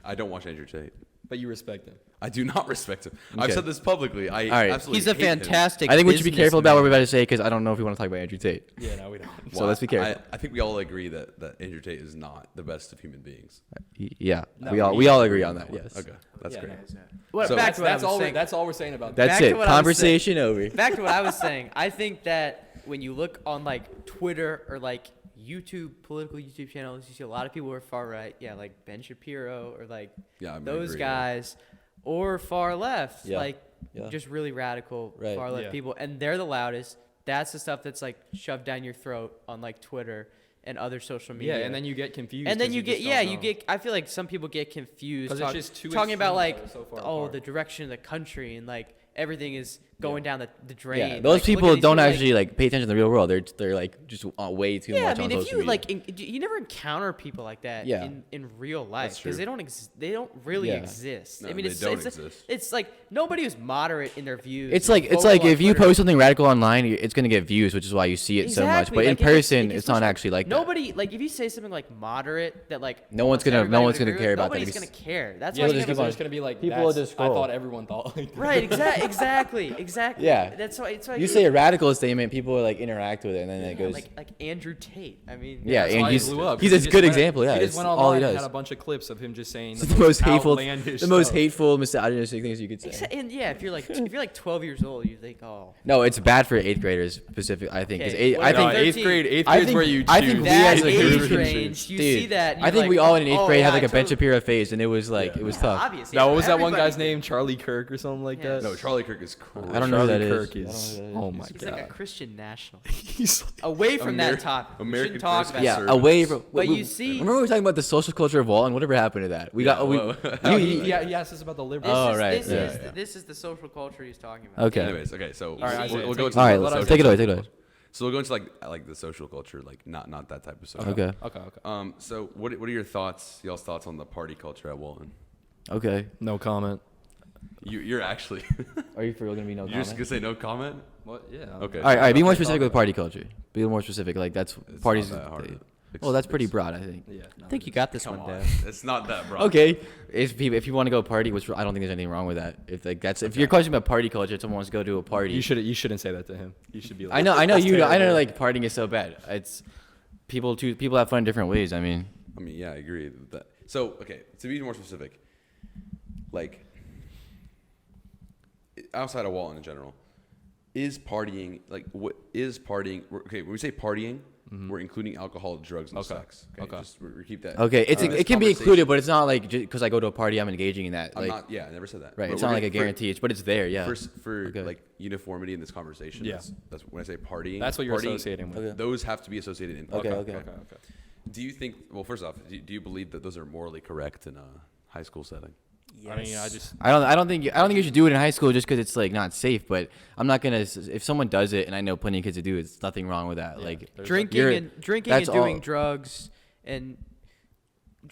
I don't watch Andrew Tate. But you respect him. I do not respect him. I've Okay. said this publicly. I right. absolutely He's a hate him. fantastic. I think we should be careful about what we're businessman. about to say because I don't know if we want to talk about Andrew Tate. Yeah, no, we don't. So Well, let's be careful. I think we all agree that Andrew Tate is not the best of human beings. Yeah, No, we all agree on that. Yes. Okay, that's Yeah, great. no. What, So- back to what I was saying. That's all we're saying about That's Back to it. what I was Conversation over. Back to what I was saying. I think that when you look on like Twitter or like YouTube, political YouTube channels, you see a lot of people who are far right. Yeah, like Ben Shapiro or like Yeah, I those agree, yeah. guys, or far left, Yeah. like Yeah. just really radical Right. far left Yeah. people, and they're the loudest. That's the stuff that's like shoved down your throat on like Twitter and other social media. Yeah, and then you get confused. And then 'cause you get just don't know. I feel like some people get confused 'Cause it's just two talking about like extremes that are so far apart. the direction of the country and like everything is going down the drain. Yeah, Like, those look at people these don't like- actually like pay attention to the real world. They're like just way too Yeah, much I mean, on if social you media. like, you never encounter people like that Yeah. in real life That's true. because they don't really Yeah. exist. No, I mean, they it's don't it's, exist. it's like nobody who's moderate in their views. It's is like vocal on if you Twitter. post something radical online, it's gonna get views, which is why you see it so much. Exactly, But in like, it gets- person, it gets it's not pushed- actually like that. nobody like if you say something like moderate that like No one's almost gonna- no everybody one's would gonna agree care with, about that. nobody's If you gonna care. That's Yeah, why just you keep because never- on- there's gonna be like people that's- will just I scroll. thought everyone thought like that. right, exactly. Yeah. That's why. It's why You say a radical statement, people like interact with it, and then it goes. like Andrew Tate. I mean, Yeah, That's and why he's- he blew up. he's He a just good went- example, yeah, he it's just went all online he and does. had a bunch of clips of him just saying It's the most hateful, outlandish the most stuff. hateful, misogynistic things you could say. And yeah, if you're like 12 years old, you think, oh, No, it's bad for 8th graders specific. I think. 'cause Okay, eight, what I about think. 13? Eighth I grade's think- where you choose. I think we that as a age group- range, you Dude, see that. And I you're think like, we all in 8th oh, grade yeah, had like a I Ben totally- Shapiro phase, and it was like it was tough. Obviously, Now, what was that one everybody- guy's name? Charlie Kirk or something like Yes. that? No, Charlie Kirk is crazy. I don't know who that Charlie is. Kirk I don't is. know who that Oh is. my He's like a god. Christian nationalist. He's Away from that Ameri- topic. We American shouldn't talk first about Yeah, conservatives. away from. But you see- remember we were talking about the social culture of Walton? Whatever happened to that? We Yeah, got. We, whoa. No, you- he asked us about the This liberals. Oh, is, right, This, yeah, is, yeah. this is the social culture he's talking about. Okay. Anyways, okay, so All right, we'll Isaiah, go take into All right, the social take it away. culture. Take it away. So we'll go into like the social culture, like not that type of social. Okay. Okay. So what are your thoughts? Y'all's thoughts on the party culture at Walton? Okay. No comment. You're actually Are you for real gonna be no you're just comment? gonna say no comment? What? Yeah. Okay. All right. Be more Okay, specific talk with party culture. Be more specific. Like that's It's parties. not that hard to Well, that's ex- pretty ex- broad, I think. Yeah. I think you got this Come one, on, Dad. it's not that broad. Okay, if you want to go party, which I don't think there's anything wrong with that. If like that's if you're questioning about party culture, if someone wants to go to a party. You shouldn't say that to him. You should be like. I know "That's you. I know terrible." like partying is so bad. It's people have fun in different ways. I mean, Yeah, I agree with that. So okay, to be more specific, like outside of Walton in general, is partying like what is partying? Okay, when we say partying, we're including alcohol, drugs, and Okay. sex. Okay. Just we keep that. okay, This it can be conversation- included, but it's not like because I go to a party, I'm engaging in that. I'm Like, not. Yeah, I never said that. right, But it's we're not like a gonna- guarantee, but it's there. Yeah. For Okay. like uniformity in this conversation. Yeah. That's when I say partying. That's what you're partying, associating with. Okay. Those have to be associated in. Okay, partying. okay. Do you think? Well, first off, do you believe that those are morally correct in a high school setting? I mean, I just. I don't think you should do it in high school just because it's like not safe. But I'm not gonna if someone does it, and I know plenty of kids that do, it's nothing wrong with that. Yeah, Like there's Drinking You're- and that's doing all. drugs and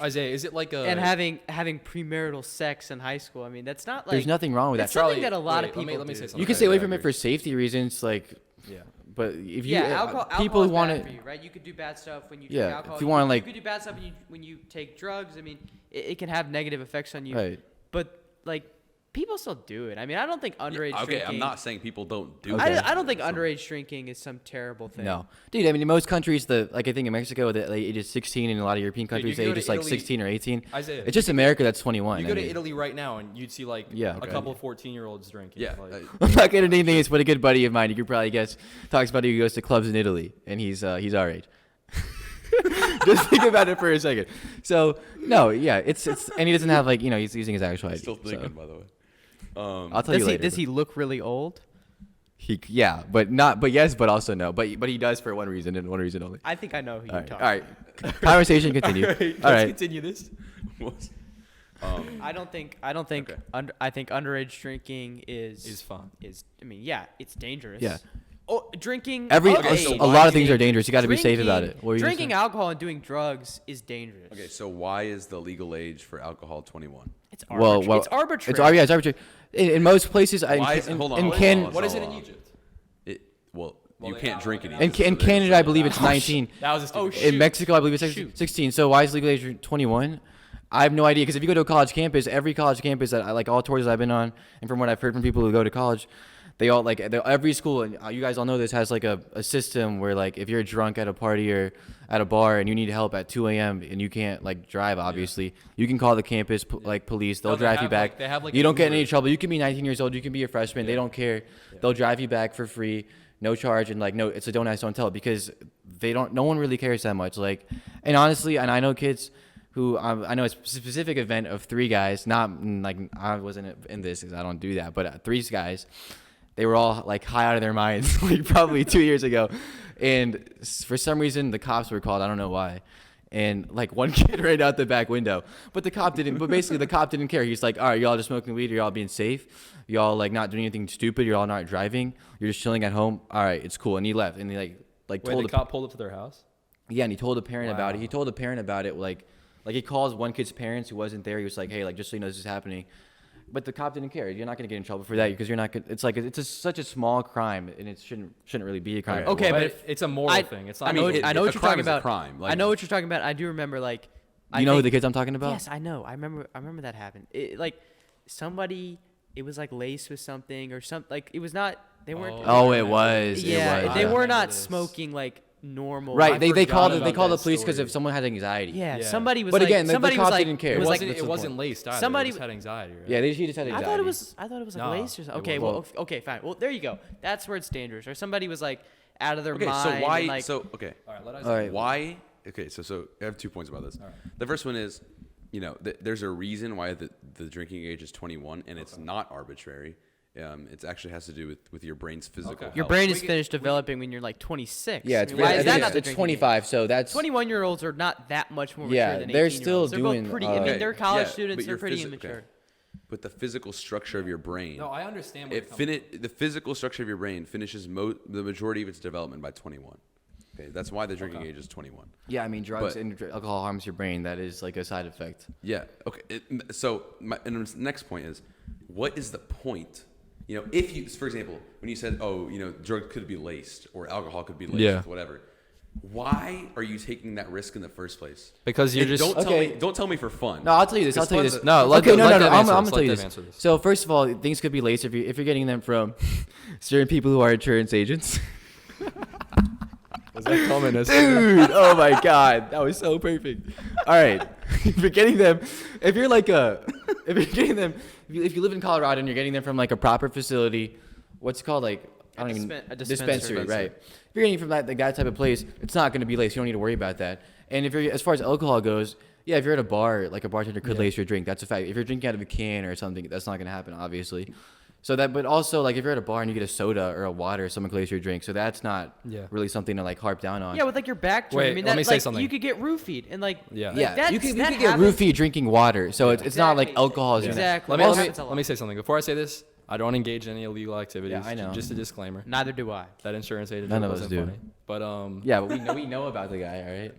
Isaiah, is it like a and having premarital sex in high school. I mean, that's not like There's nothing wrong with that. it's something Charlie, that a lot of wait, people let me do. say something. You can Okay, stay away yeah, from I it for agree. safety reasons, like. Yeah. But if you, Yeah, alcohol people is want bad it. for you, right? You could do bad stuff when you Yeah, drink alcohol. if you wanna, like- you could do bad stuff when you take drugs. I mean, it can have negative effects on you. Right. But like, people still do it. I mean, I don't think underage Okay, drinking. I'm not saying people don't do Okay. it. I don't think underage drinking is some terrible thing. No, dude. I mean, in most countries, like I think in Mexico, the age is 16, and in a lot of European countries, you the go age to is like Italy- 16 or 18. Isaiah, It's just America that's 21. You go I to mean. Italy right now, and you'd see like Yeah. a Okay. couple 14-year-olds drinking. Yeah, Like, I'm not gonna name names, but a good buddy of mine, you could probably guess, talks about who goes to clubs in Italy, and he's our age. Just think about it for a second. So no, yeah, it's and he doesn't have like he's using his actual ID. Still thinking, so. by the way. I'll tell you later. Does he look really old? But yes, but also no. But he does for one reason and one reason only. I think I know who All you're right, talking. all right. Conversation continue. Let's All right. continue this. I don't think. Okay. I think underage drinking is fun. I mean, yeah, it's dangerous. Yeah. Oh, drinking. A underage- lot of things are dangerous. You got to be safe about it. Drinking- What were you gonna Drinking say? alcohol and doing drugs is dangerous. Okay, so why is the legal age for alcohol 21? It's Well, arbitrary. It's arbitrary. It's arbitrary. In most places, Why is it? in, Hold on. in, hold on, Can- hold on, What is it hold in on. Egypt? You they can't have drink like in an Egypt. in so there's Canada, I like- believe it's 19. That was a stupid. shoot. In Mexico, I believe it's Shoot. 16. So why is legal age 21? I have no idea because if you go to a college campus, every college campus that I like, all tours I've been on, and from what I've heard from people who go to college, they all every school, and you guys all know this, has like a system where like if you're drunk at a party or at a bar and you need help at 2 a.m. and you can't like drive, obviously, you can call the campus like police. They'll No, they drive you have, back. like- they have, like, you an don't get in any Uber. trouble. You can be 19 years old. You can be a freshman. They don't care. They'll drive you back for free. No charge, and like no, it's a don't ask, don't tell, because no one really cares that much. Like, and honestly, and I know kids who I know a specific event of 3 guys, not like I wasn't in this because I don't do that, but 3 guys, they were all like high out of their minds, like probably 2 years ago, and for some reason the cops were called. I don't know why. And like one kid ran out the back window, but the cop didn't. But basically, the cop didn't care. He's like, "All right, y'all just smoking weed. Or y'all being safe. Y'all like not doing anything stupid. You're all not driving. You're just chilling at home. All right, it's cool." And he left. And he like Wait, told the cop pulled up to their house? yeah, and he told a parent about it. Wow. He told a parent about it. Like he calls one kid's parents who wasn't there. He was like, "Hey, like just so you know, this is happening." But the cop didn't care. You're not gonna get in trouble for that because you're not. It's like such a small crime, and it shouldn't really be a crime. Okay, But but it's a moral thing. It's not. I know what a you're crime talking is a about. crime. Like- I know what you're talking about. I do remember like. You know who the kids I'm talking about? Yes, I know. I remember that happened. Like somebody, it was like laced with something or something. Like it was not. They weren't. Oh, it was. Yeah, it was. they yeah. were remember not this. smoking like normal. Right. I They forgot called about the that police because story. if someone had anxiety. Yeah, Yeah. somebody was. But like, again, the somebody cop was like, didn't care. It was like That's it the wasn't point. laced either. Somebody- They just had anxiety, right? Yeah, he just had I anxiety. thought it was like Nah, laced or something. it Okay, wasn't. well, okay, fine. Well, there you go. That's where it's dangerous. Or somebody was like out of their Okay, mind. so why? and, like, Okay, All right, let us. All right. why? Okay, so I have 2 points about this. The first one is, there's a reason why the drinking age is 21, and it's not arbitrary. It actually has to do with your brain's physical Okay. health. your brain is We- finished developing when you're like 26. Yeah, I it's mean, why really- is I that think not the it's drinking 25. age? So that's 21-year-olds are not that much more mature Yeah, than they're 18-year-olds. still They're doing, both pretty. I mean, Okay, they're college yeah, students. but They're your pretty physi- immature. okay. But the physical structure of your brain, No, I understand. Where you're coming from. the physical structure of your brain finishes the majority of its development by 21. Okay, that's why the drinking age is 21. yeah. I mean, drugs But- and alcohol harms your brain. That is like a side effect. Yeah. Okay. So and the next point is, what is the point? If you, for example, when you said, oh, drugs could be laced or alcohol could be laced, Yeah. with whatever. Why are you taking that risk in the first place? Because you're And just don't tell me for fun. No, I'll tell you this. I'll Because tell you fun's this. a- No, let okay, them- no, let no. them I'm answer gonna this, tell you let this. them answer this. So first of all, things could be laced if you're getting them from certain people who are insurance agents. Was that coming? Dude, oh my God, that was so perfect. All right, if you're getting them, if you're if you live in Colorado and you're getting them from like a proper facility, what's it called, like I don't even A dispensary, dispensary. right? If you're getting from that type of place, it's not going to be laced. You don't need to worry about that. And if you're as far as alcohol goes, yeah, if you're at a bar, like a bartender could lace your drink. That's a fact. If you're drinking out of a can or something, that's not going to happen, obviously. So that, but also like if you're at a bar and you get a soda or a water, someone could lace your drink. So that's not Yeah. really something to like harp down on. Yeah, with like your back turned. Wait, I mean, let that, me say like, something. You could get roofied and like. Yeah. like, Yeah, that's- you can that get happens. roofied drinking water, so it's not like Exactly. alcohol. Is Exactly. Let Also- me let me say something before I say this. I don't engage in any illegal activities. Yeah, I know. Just a disclaimer. Neither do I. That insurance agent None joke of us wasn't do. funny. But Yeah, but we know about the guy, all right?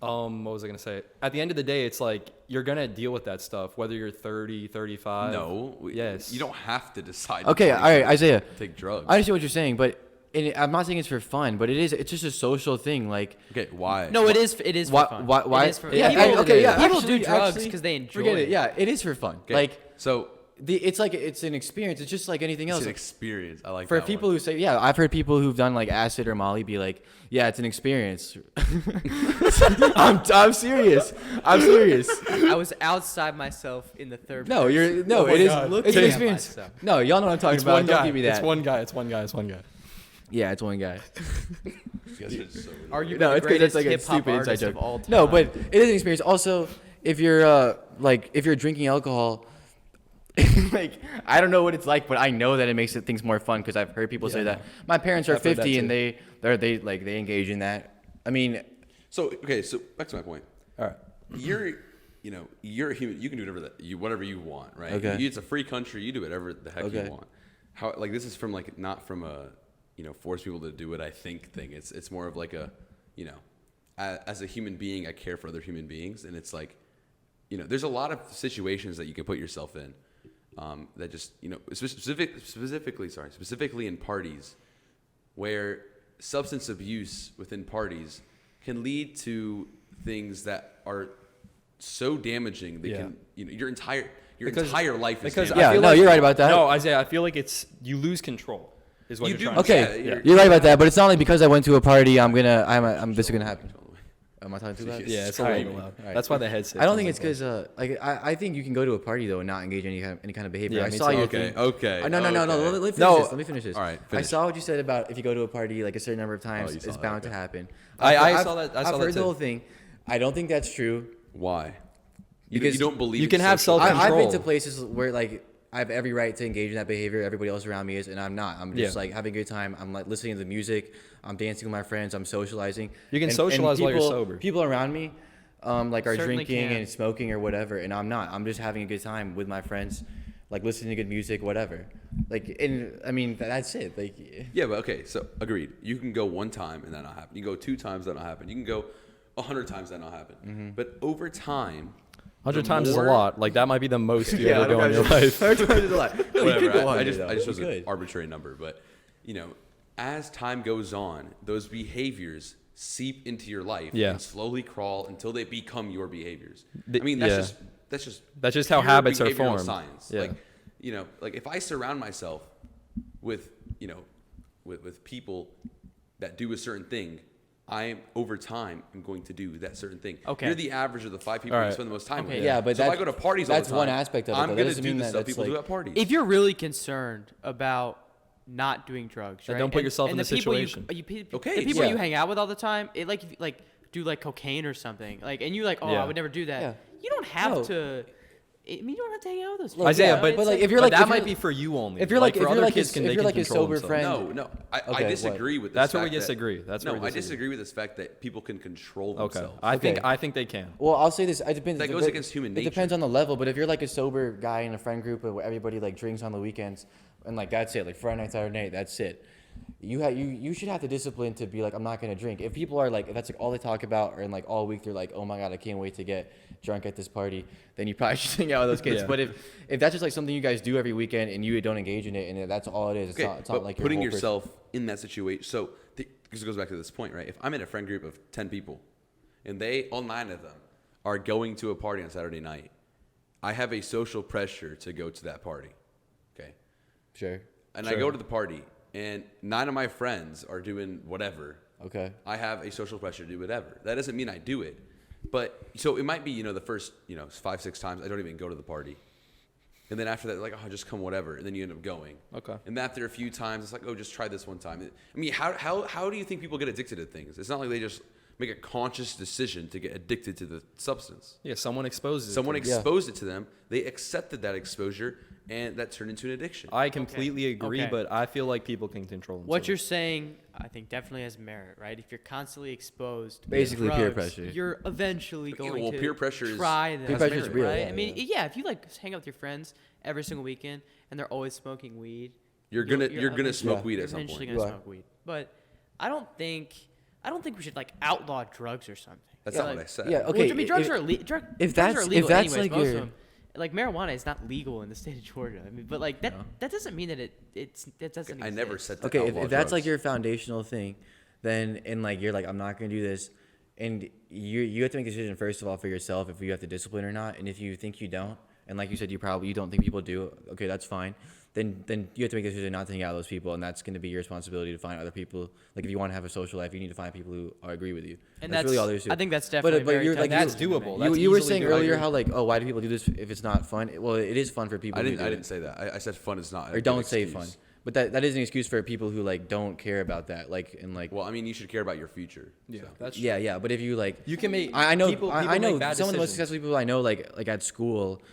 What was I gonna say? At the end of the day, it's like you're gonna deal with that stuff, whether you're 30, 35. No. Yes. You don't have to decide. Okay, all right, Isaiah. Take drugs. I understand what you're saying, but I'm not saying it's for fun, but it's just a social thing. Like, Okay, why? No, it is for fun. Why? It is for, Yeah, people, okay, yeah, people actually- do drugs actually, because they enjoy forget it. it. Yeah, it is for fun. Okay, Like, so it's like it's an experience. It's just like anything it's else. an experience. I like For that people one. who say, yeah, I've heard people who've done like acid or Molly be like, yeah, it's an experience. I'm serious. I'm serious. I was outside myself in the third. No, person. no, Oh my it is. God. It's Looking an at experience. myself. No, y'all know what I'm talking It's about. one Don't guy. give me that. It's one guy. It's one guy. It's one guy. Yeah, it's one guy. You guys are so Arguably No, the it's because that's greatest like a hip-hop stupid inside artist joke. of all time. No, but it is an experience. Also, if you're if you're drinking alcohol, like I don't know what it's like, but I know that it makes things more fun because I've heard people say that. My parents are I've heard that 50 and too. they engage in that. I mean, So back to my point. All right. You're a human. You can do whatever you want, right? Okay. It's a free country. You do whatever the heck Okay. you want. This is from like not from a force people to do what I think thing. It's more of like a as a human being, I care for other human beings, and it's like there's a lot of situations that you can put yourself in that just specifically in parties where substance abuse within parties can lead to things that are so damaging they can your entire life is Because damaged. Yeah, I feel no, like, you're right about that. No, Isaiah, I feel like you lose control. Is what You you're do. trying to okay, say. Yeah, you're right about that, but it's not like because I went to a party, this is gonna happen. Am I talking too loud? Yeah, it's All a right. little loud. All right. That's why the headset. I don't think it's sounds because I think you can go to a party though and not engage in any kind of behavior. Yeah, I me saw too. your Okay, thing. okay. No. okay. Let me finish this. All right, I finish. saw what you said about if you go to a party like a certain number of times, you saw it's that, bound okay. to happen. I I've- saw that- I I've saw that heard the too. whole thing. I don't think that's true. Why? Because you don't believe you in can have social- self- I've been Control. to places where like I have every right to engage in that behavior. Everybody else around me is, and I'm not. I'm just Yeah. like having a good time. I'm like listening to the music. I'm dancing with my friends. I'm socializing. You can And socialize while you're sober. People around me, like are Certainly drinking can. and smoking or whatever, and I'm not. I'm just having a good time with my friends, like listening to good music, whatever. Like, and I mean that's it. Like, Yeah, but okay, so agreed. You can go one time and that not happen. You can go 2 times, that not happen. You can go 100 times, that not happen. Mm-hmm. But over time, 100 the times is a more- lot. Like that might be the most you yeah, ever go in your life. There's a lot. No, you whatever. could go I 100, just though. chose You an could. arbitrary number, but as time goes on, those behaviors seep into your life Yeah. and slowly crawl until they become your behaviors. The- I mean, yeah. that's just That's just how pure habits are behavioral formed. Science. Yeah. Like if I surround myself with with people that do a certain thing, I over time am going to do that certain thing. Okay. You're the average of the 5 people All you right. spend the most time Okay, with. Yeah, but so if I that- go to parties all that's the time, one aspect of it, I'm though. That gonna doesn't do mean the that stuff that's people do like- at parties. If you're really concerned about not doing drugs, Then right? don't put yourself in the the people situation. Okay, the people yeah. you hang out with all the time, if you like do like cocaine or something, like, and you like, oh, Yeah. I would never do that. Yeah. You don't have No. to. I mean, you don't have to hang out with those. Look, people, Isaiah, you know? but, It's like, if you're but like- that if you're- might be for you only. if you're like- for if you're other like kids, a- can if they you're can like a control sober themselves. friend- No, I Okay, disagree with this. That's where we fact that- disagree. That's where no, we I disagree. disagree with this fact that people can control Okay. themselves. Okay. I think they can. Well, I'll say this. It depends. That goes against human It depends nature. on the level. But if you're like a sober guy in a friend group where everybody like drinks on the weekends, and like that's it, like Friday night, Saturday night, that's it. You should have the discipline to be like, I'm not gonna drink. If people are like, if that's like all they talk about, or like all week they're like, oh my god, I can't wait to get drunk at this party, then you probably should hang out with those kids. Yeah. But if that's just like something you guys do every weekend and you don't engage in it, and that's all it is, it's Okay, not but like your putting whole person. yourself in that situation. So, because it goes back to this point, right? If I'm in a friend group of 10 people, and all 9 of them are going to a party on Saturday night, I have a social pressure to go to that party. Okay, Sure. and I Sure. go to the party, and 9 of my friends are doing whatever. Okay. I have a social pressure to do whatever. That doesn't mean I do it. But so it might be, the first, 5-6 times I don't even go to the party. And then after that, like, oh, just come whatever. And then you end up going. Okay. And after a few times, it's like, oh, just try this one time. I mean, how do you think people get addicted to things? It's not like they just make a conscious decision to get addicted to the substance. Yeah, someone exposes it. Someone to them. exposed it to them. They accepted that exposure, and that turned into an addiction. I completely agree, Okay. but I feel like people can control themselves. What you're saying, I think, definitely has merit, right? If you're constantly exposed, to Basically peer drugs, pressure. you're eventually Okay, going well, to peer pressure is- try them, Peer pressure is right? real, yeah, I mean, yeah, if you like hang out with your friends every single weekend and they're always smoking weed, You're gonna eventually- smoke Yeah. weed you're at some eventually point. gonna You are. smoke weed. But I don't think we should like outlaw drugs or something. That's not what I said. Yeah, okay. Well, I mean, drugs are if drugs that's- are if illegal that's anyways. like Most your- of them, like marijuana is not legal in the state of Georgia. I mean, but like that doesn't mean that it doesn't. I exist. never said to Okay, outlaw if that's like drugs. your foundational thing, then and like you're like I'm not gonna do this, and you have to make a decision first of all for yourself if you have to discipline or not, and if you think you don't, and like you said you don't think people do, okay, that's fine. Then you have to make a decision not to hang out with those people, and that's going to be your responsibility to find other people. Like if you want to have a social life, you need to find people who agree with you. And that's really all there is to it. I think that's definitely but very you're like That's tempting to doable. make. That's you were easily saying doable. earlier how like, oh, why do people do this if it's not fun? Well, it is fun for people. I who didn't. do I it. didn't say that. I said fun is not. a Or good don't say excuse. fun. But that is an excuse for people who like don't care about that. Like and like. Well, I mean, you should care about your future. Yeah, so. that's Yeah, yeah. But if you like, You can make. I know, People I know make bad some of the most decisions. successful people I know, like at school,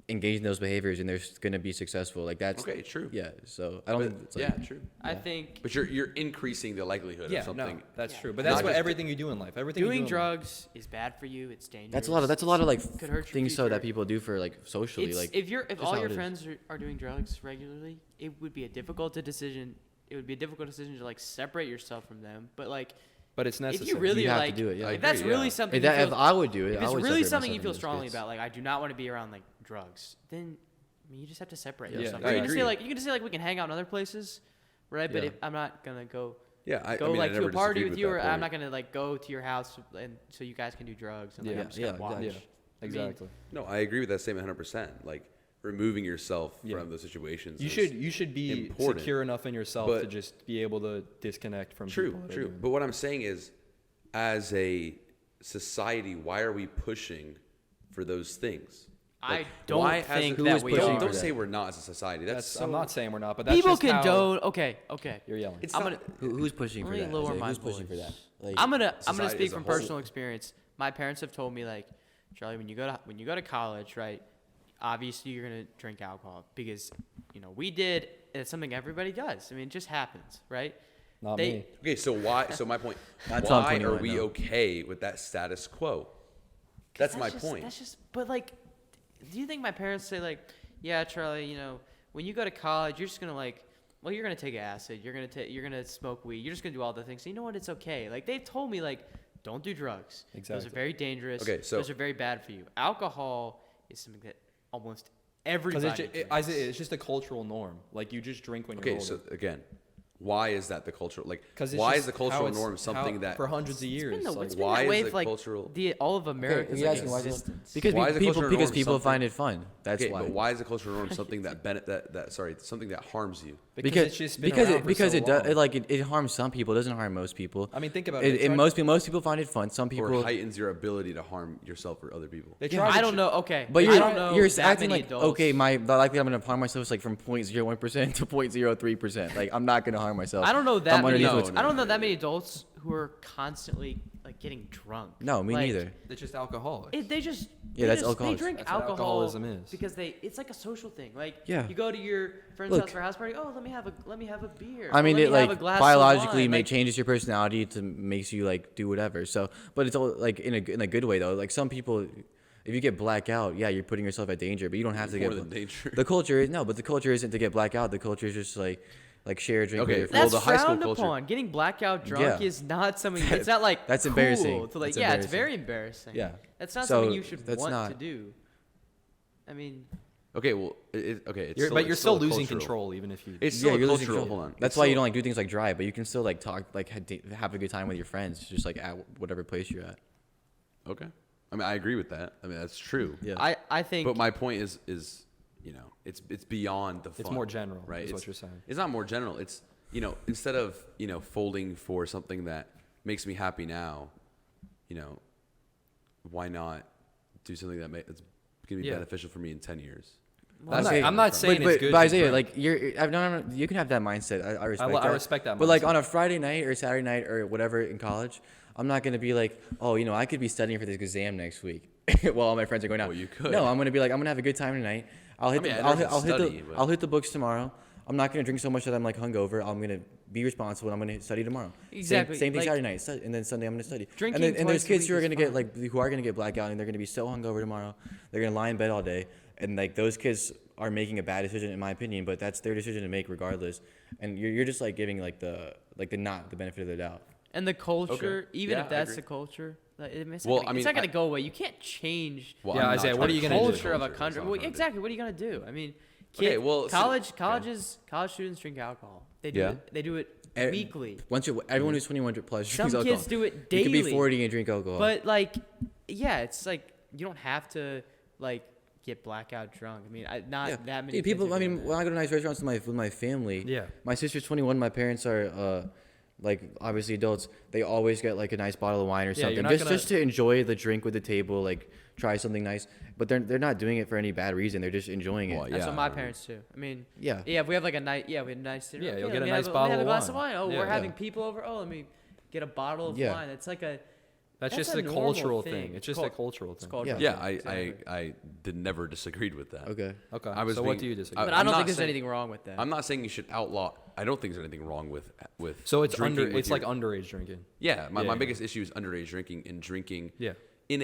engage in those behaviors, and they're going to be successful. Like that's Okay, true. Yeah. So I don't think it's like, Yeah, true. I think But you're increasing the likelihood Yeah, of something. no, that's Yeah. true. But Not that's what just- everything you do in life. Everything you doing do in life. drugs is bad for you. It's dangerous. that's a lot of like Could hurt your things so future. that people do for like socially. It's, Like if just all how your it is. friends are doing drugs regularly, it would be a difficult decision. It would be a difficult decision to like separate yourself from them. But like, But it's necessary. if you really You are have to like, do it, yeah. I if that's agree, really yeah. something, if, you that, if feel, I would do it, if I it's would really separate something you myself feel from those strongly kids. about, like I do not want to be around like drugs, then I mean, you just have to separate Yeah, yourself. I You can just say agree. like you can just say like we can hang out in other places, right? But Yeah. if I'm not gonna go Yeah, I go mean, I like to never a party disagreed with you, that or point. I'm not gonna like go to your house and so you guys can do drugs and like, Yeah, I'm just gonna yeah, watch. Yeah, I mean, exactly. No, I agree with that statement 100%. Like removing yourself Yeah. from those situations. You is should be important. secure enough in yourself But- to just be able to disconnect from True, people that are true. doing But what I'm saying is, as a society, why are we pushing for those things? I Like, don't why think hasn't- that is we pushing are. for Don't that? say we're not as a society. That's so, I'm not saying we're not, but that's People just how condone. Okay. you're yelling. It's I'm not, gonna Who's pushing for let me that? lower Like, my who's pushing for that? voice. Like, I'm gonna society speak as a from whole. personal experience. My parents have told me like, Charlie, when you go to college, right? Obviously, you're gonna drink alcohol because we did. It's something everybody does. I mean, it just happens, right? Not They- me. okay, so why? So my point. Not till I'm Why are 21, we though. okay with that status quo? That's my just, point. That's just. But like, do you think my parents say like, yeah, Charlie, when you go to college, you're just gonna like, well, you're gonna take acid, you're gonna smoke weed, you're just gonna do all the things. So you know what? It's okay. Like they've told me like, don't do drugs. Those Exactly. are very dangerous. Okay, so- those are very bad for you. Alcohol is something that almost Because everybody. it's, drinks. it's just a cultural norm. Like you just drink when you're Okay, older. so again, why is that the cultural? Like, 'Cause it's why just is the how cultural it's- norm something how- that for hundreds of years? It's been, like, it's been why that way is for the like cultural- all of America's you're like, asking why is it- existence. because Why is the cultural norm people something- find it fun. That's okay, why. but why is the cultural norm something something that harms you? because it's just been because around it for because so it does long. it harms some people. It doesn't harm most people. I mean, think about it. They And tried- most people find it fun. Some Or people. heightens your ability to harm yourself or other people? They Yeah, tried to I don't ch- know. Okay, But I don't know you're that acting many like adults. okay, the likelihood I'm gonna harm myself is like from 0.01% to 0.03%. Like I'm not gonna harm myself. I don't know that I'm many. underneath No, what's- no. I don't know that many adults who are constantly like getting drunk. No, me Like, neither. It's just alcoholic. They just Yeah, that's they alcoholism. drink That's what alcohol alcoholism is. because it's like a social thing. Like Yeah. you go to your friend's Look. house for a house party. Oh, let me have a beer. I mean, let it me have a like glass of biologically wine. Like, changes your personality to makes you like do whatever. So, but it's all like in a good way though. Like some people, if you get blackout, yeah, you're putting yourself at danger, but you don't have to More get than danger. The culture is no, but the culture isn't to get blackout. The culture is just like share a drink Okay, with your well, friends. that's the high school frowned culture- upon. Getting blackout drunk Yeah. is not something. It's not like That's cool embarrassing. To like, That's yeah, it's embarrassing. very embarrassing. Yeah. that's not So, something you should that's want to not- do. I mean, Okay, well, okay, it's But you're still a losing cultural- control even if you. It's Yeah, still a you're losing cultural. control. Hold on. That's It's why you still- don't like do things like drive, but you can still like talk, like have a good time with your friends, just like at whatever place you're at. Okay, I mean, I agree with that. I mean, that's true. Yeah. I think. But my point is it's beyond the fun. It's more general, right? is what It's- you're saying. It's not more general. It's instead of folding for something that makes me happy now, why not do something that's gonna be Yeah. beneficial for me in 10 years? I'm That's not, I'm not saying but, it's good. But to Isaiah, drink. like you can have that mindset. I respect that. I respect that But like mindset. on a Friday night or Saturday night or whatever in college, I'm not gonna be like, oh, I could be studying for this exam next week while all my friends are going out. Well, you could. No, I'm gonna be like, I'm gonna have a good time tonight. I'll hit I mean, the, I I'll never hit, I'll hit study, the, but- I'll hit the books tomorrow. I'm not gonna drink so much that I'm like hungover. I'm gonna be responsible. And I'm gonna study tomorrow. Exactly, Same thing like- Saturday night, and then Sunday I'm gonna study. Drinking and there's twice a kids week who are is gonna get fine. like who are gonna get blackout and they're gonna be so hungover tomorrow. They're gonna lie in bed all day, and like those kids are making a bad decision in my opinion, but that's their decision to make regardless. And you're just like giving like the not the benefit of the doubt. And the culture, Okay. even Yeah, if I that's agree. the culture, Like, it's Well, not I mean, not gonna go away. You can't change Well, Yeah, I'm not Isaiah, what trying are you to gonna change do? the culture of a culture. That's country. what I'm Well, trying to do. exactly. What are you gonna do? I mean, Okay, well, so- college students drink alcohol. They do Yeah. it. They do it Eh, weekly. Everyone who's 21 plus Some drinks alcohol. kids do it You could be daily. 40 and drink alcohol. But like, yeah, it's like you don't have to like get blackout drunk. I mean, not that many Dude, people. kids are I doing mean, that. when I go to nice restaurants with my family. Yeah. My sister's 21. My parents are like obviously adults. They always get like a nice bottle of wine or Yeah, something, you're not just to enjoy the drink with the table, like try something nice. But they're not doing it for any bad reason. They're just enjoying it. Well, That's yeah, what my I mean- parents do. I mean, Yeah. if we have like a night, we have a nice dinner. Yeah, okay, you'll let get a me nice have bottle let me have of a glass of wine. wine. Oh, Yeah. we're having people over. Oh, let me get a bottle of Yeah. wine. It's like a That's just a a normal cultural thing. thing. It's just a cultural It's thing. called Yeah. Yeah, Exactly. I did never disagreed with that. Okay. Okay. I was so what being- do you disagree? But with? I I'm don't not think there's saying- anything wrong with that. I'm not saying you should outlaw. I don't think there's anything wrong with So it's drinking with it's your- like underage drinking. Yeah, my Yeah. biggest issue is underage drinking and drinking. Yeah. In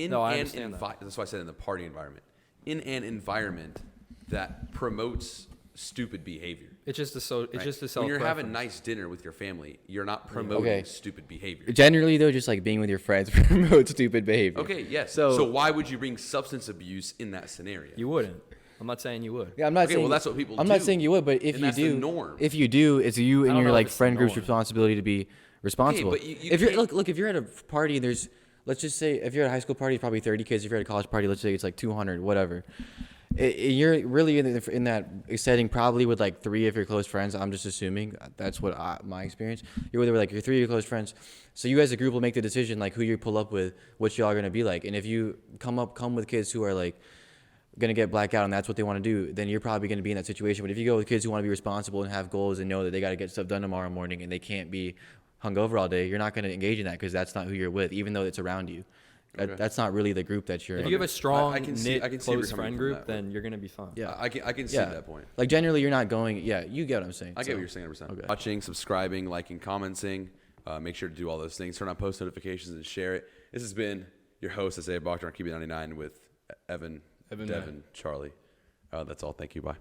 No, I an understand that. that's why I said in the party environment. In an environment that promotes stupid behavior. It's just it's right? just a When self. you're having nice dinner with your family, you're not promoting Okay. stupid behavior. Generally, though, just like being with your friends promotes stupid behavior. Okay, yes. So- So why would you bring substance abuse in that scenario? You wouldn't. I'm not saying you would. Yeah, I'm not Okay, saying. well, that's what people I'm not do, saying you would, but if and you that's the do, norm. if you do, it's you I and don't your know like if it's friend the group's norm. responsibility to be responsible. but you if you're can't- look, if you're at a party and there's, let's just say, if you're at a high school party, it's probably 30 kids. If you're at a college party, let's say it's like 200, whatever. You're really in that setting probably with like 3 of your close friends. I'm just assuming that's what my experience. You're with like your 3 of your close friends. So you as a group will make the decision like who you pull up with, what y'all are gonna be like. And if you come with kids who are like gonna get blackout and that's what they want to do, then you're probably gonna be in that situation. But if you go with kids who want to be responsible and have goals and know that they got to get stuff done tomorrow morning and they can't be hungover all day, you're not gonna engage in that because that's not who you're with, even though it's around you. Okay. That's not really the group that you're If in. you have a strong I can see- knit I can see where close you're coming friend from group, that way. then you're gonna be fine. Yeah. I can see that point. Like generally, you're not going. Yeah, you get what I'm saying. I get So- what you're saying 100%. Okay. Watching, subscribing, liking, commenting. Make sure to do all those things. Turn on post notifications and share it. This has been your host, Isaiah Bachner on QB99 with Evan, Evan Devin, Charlie. That's all. Thank you. Bye.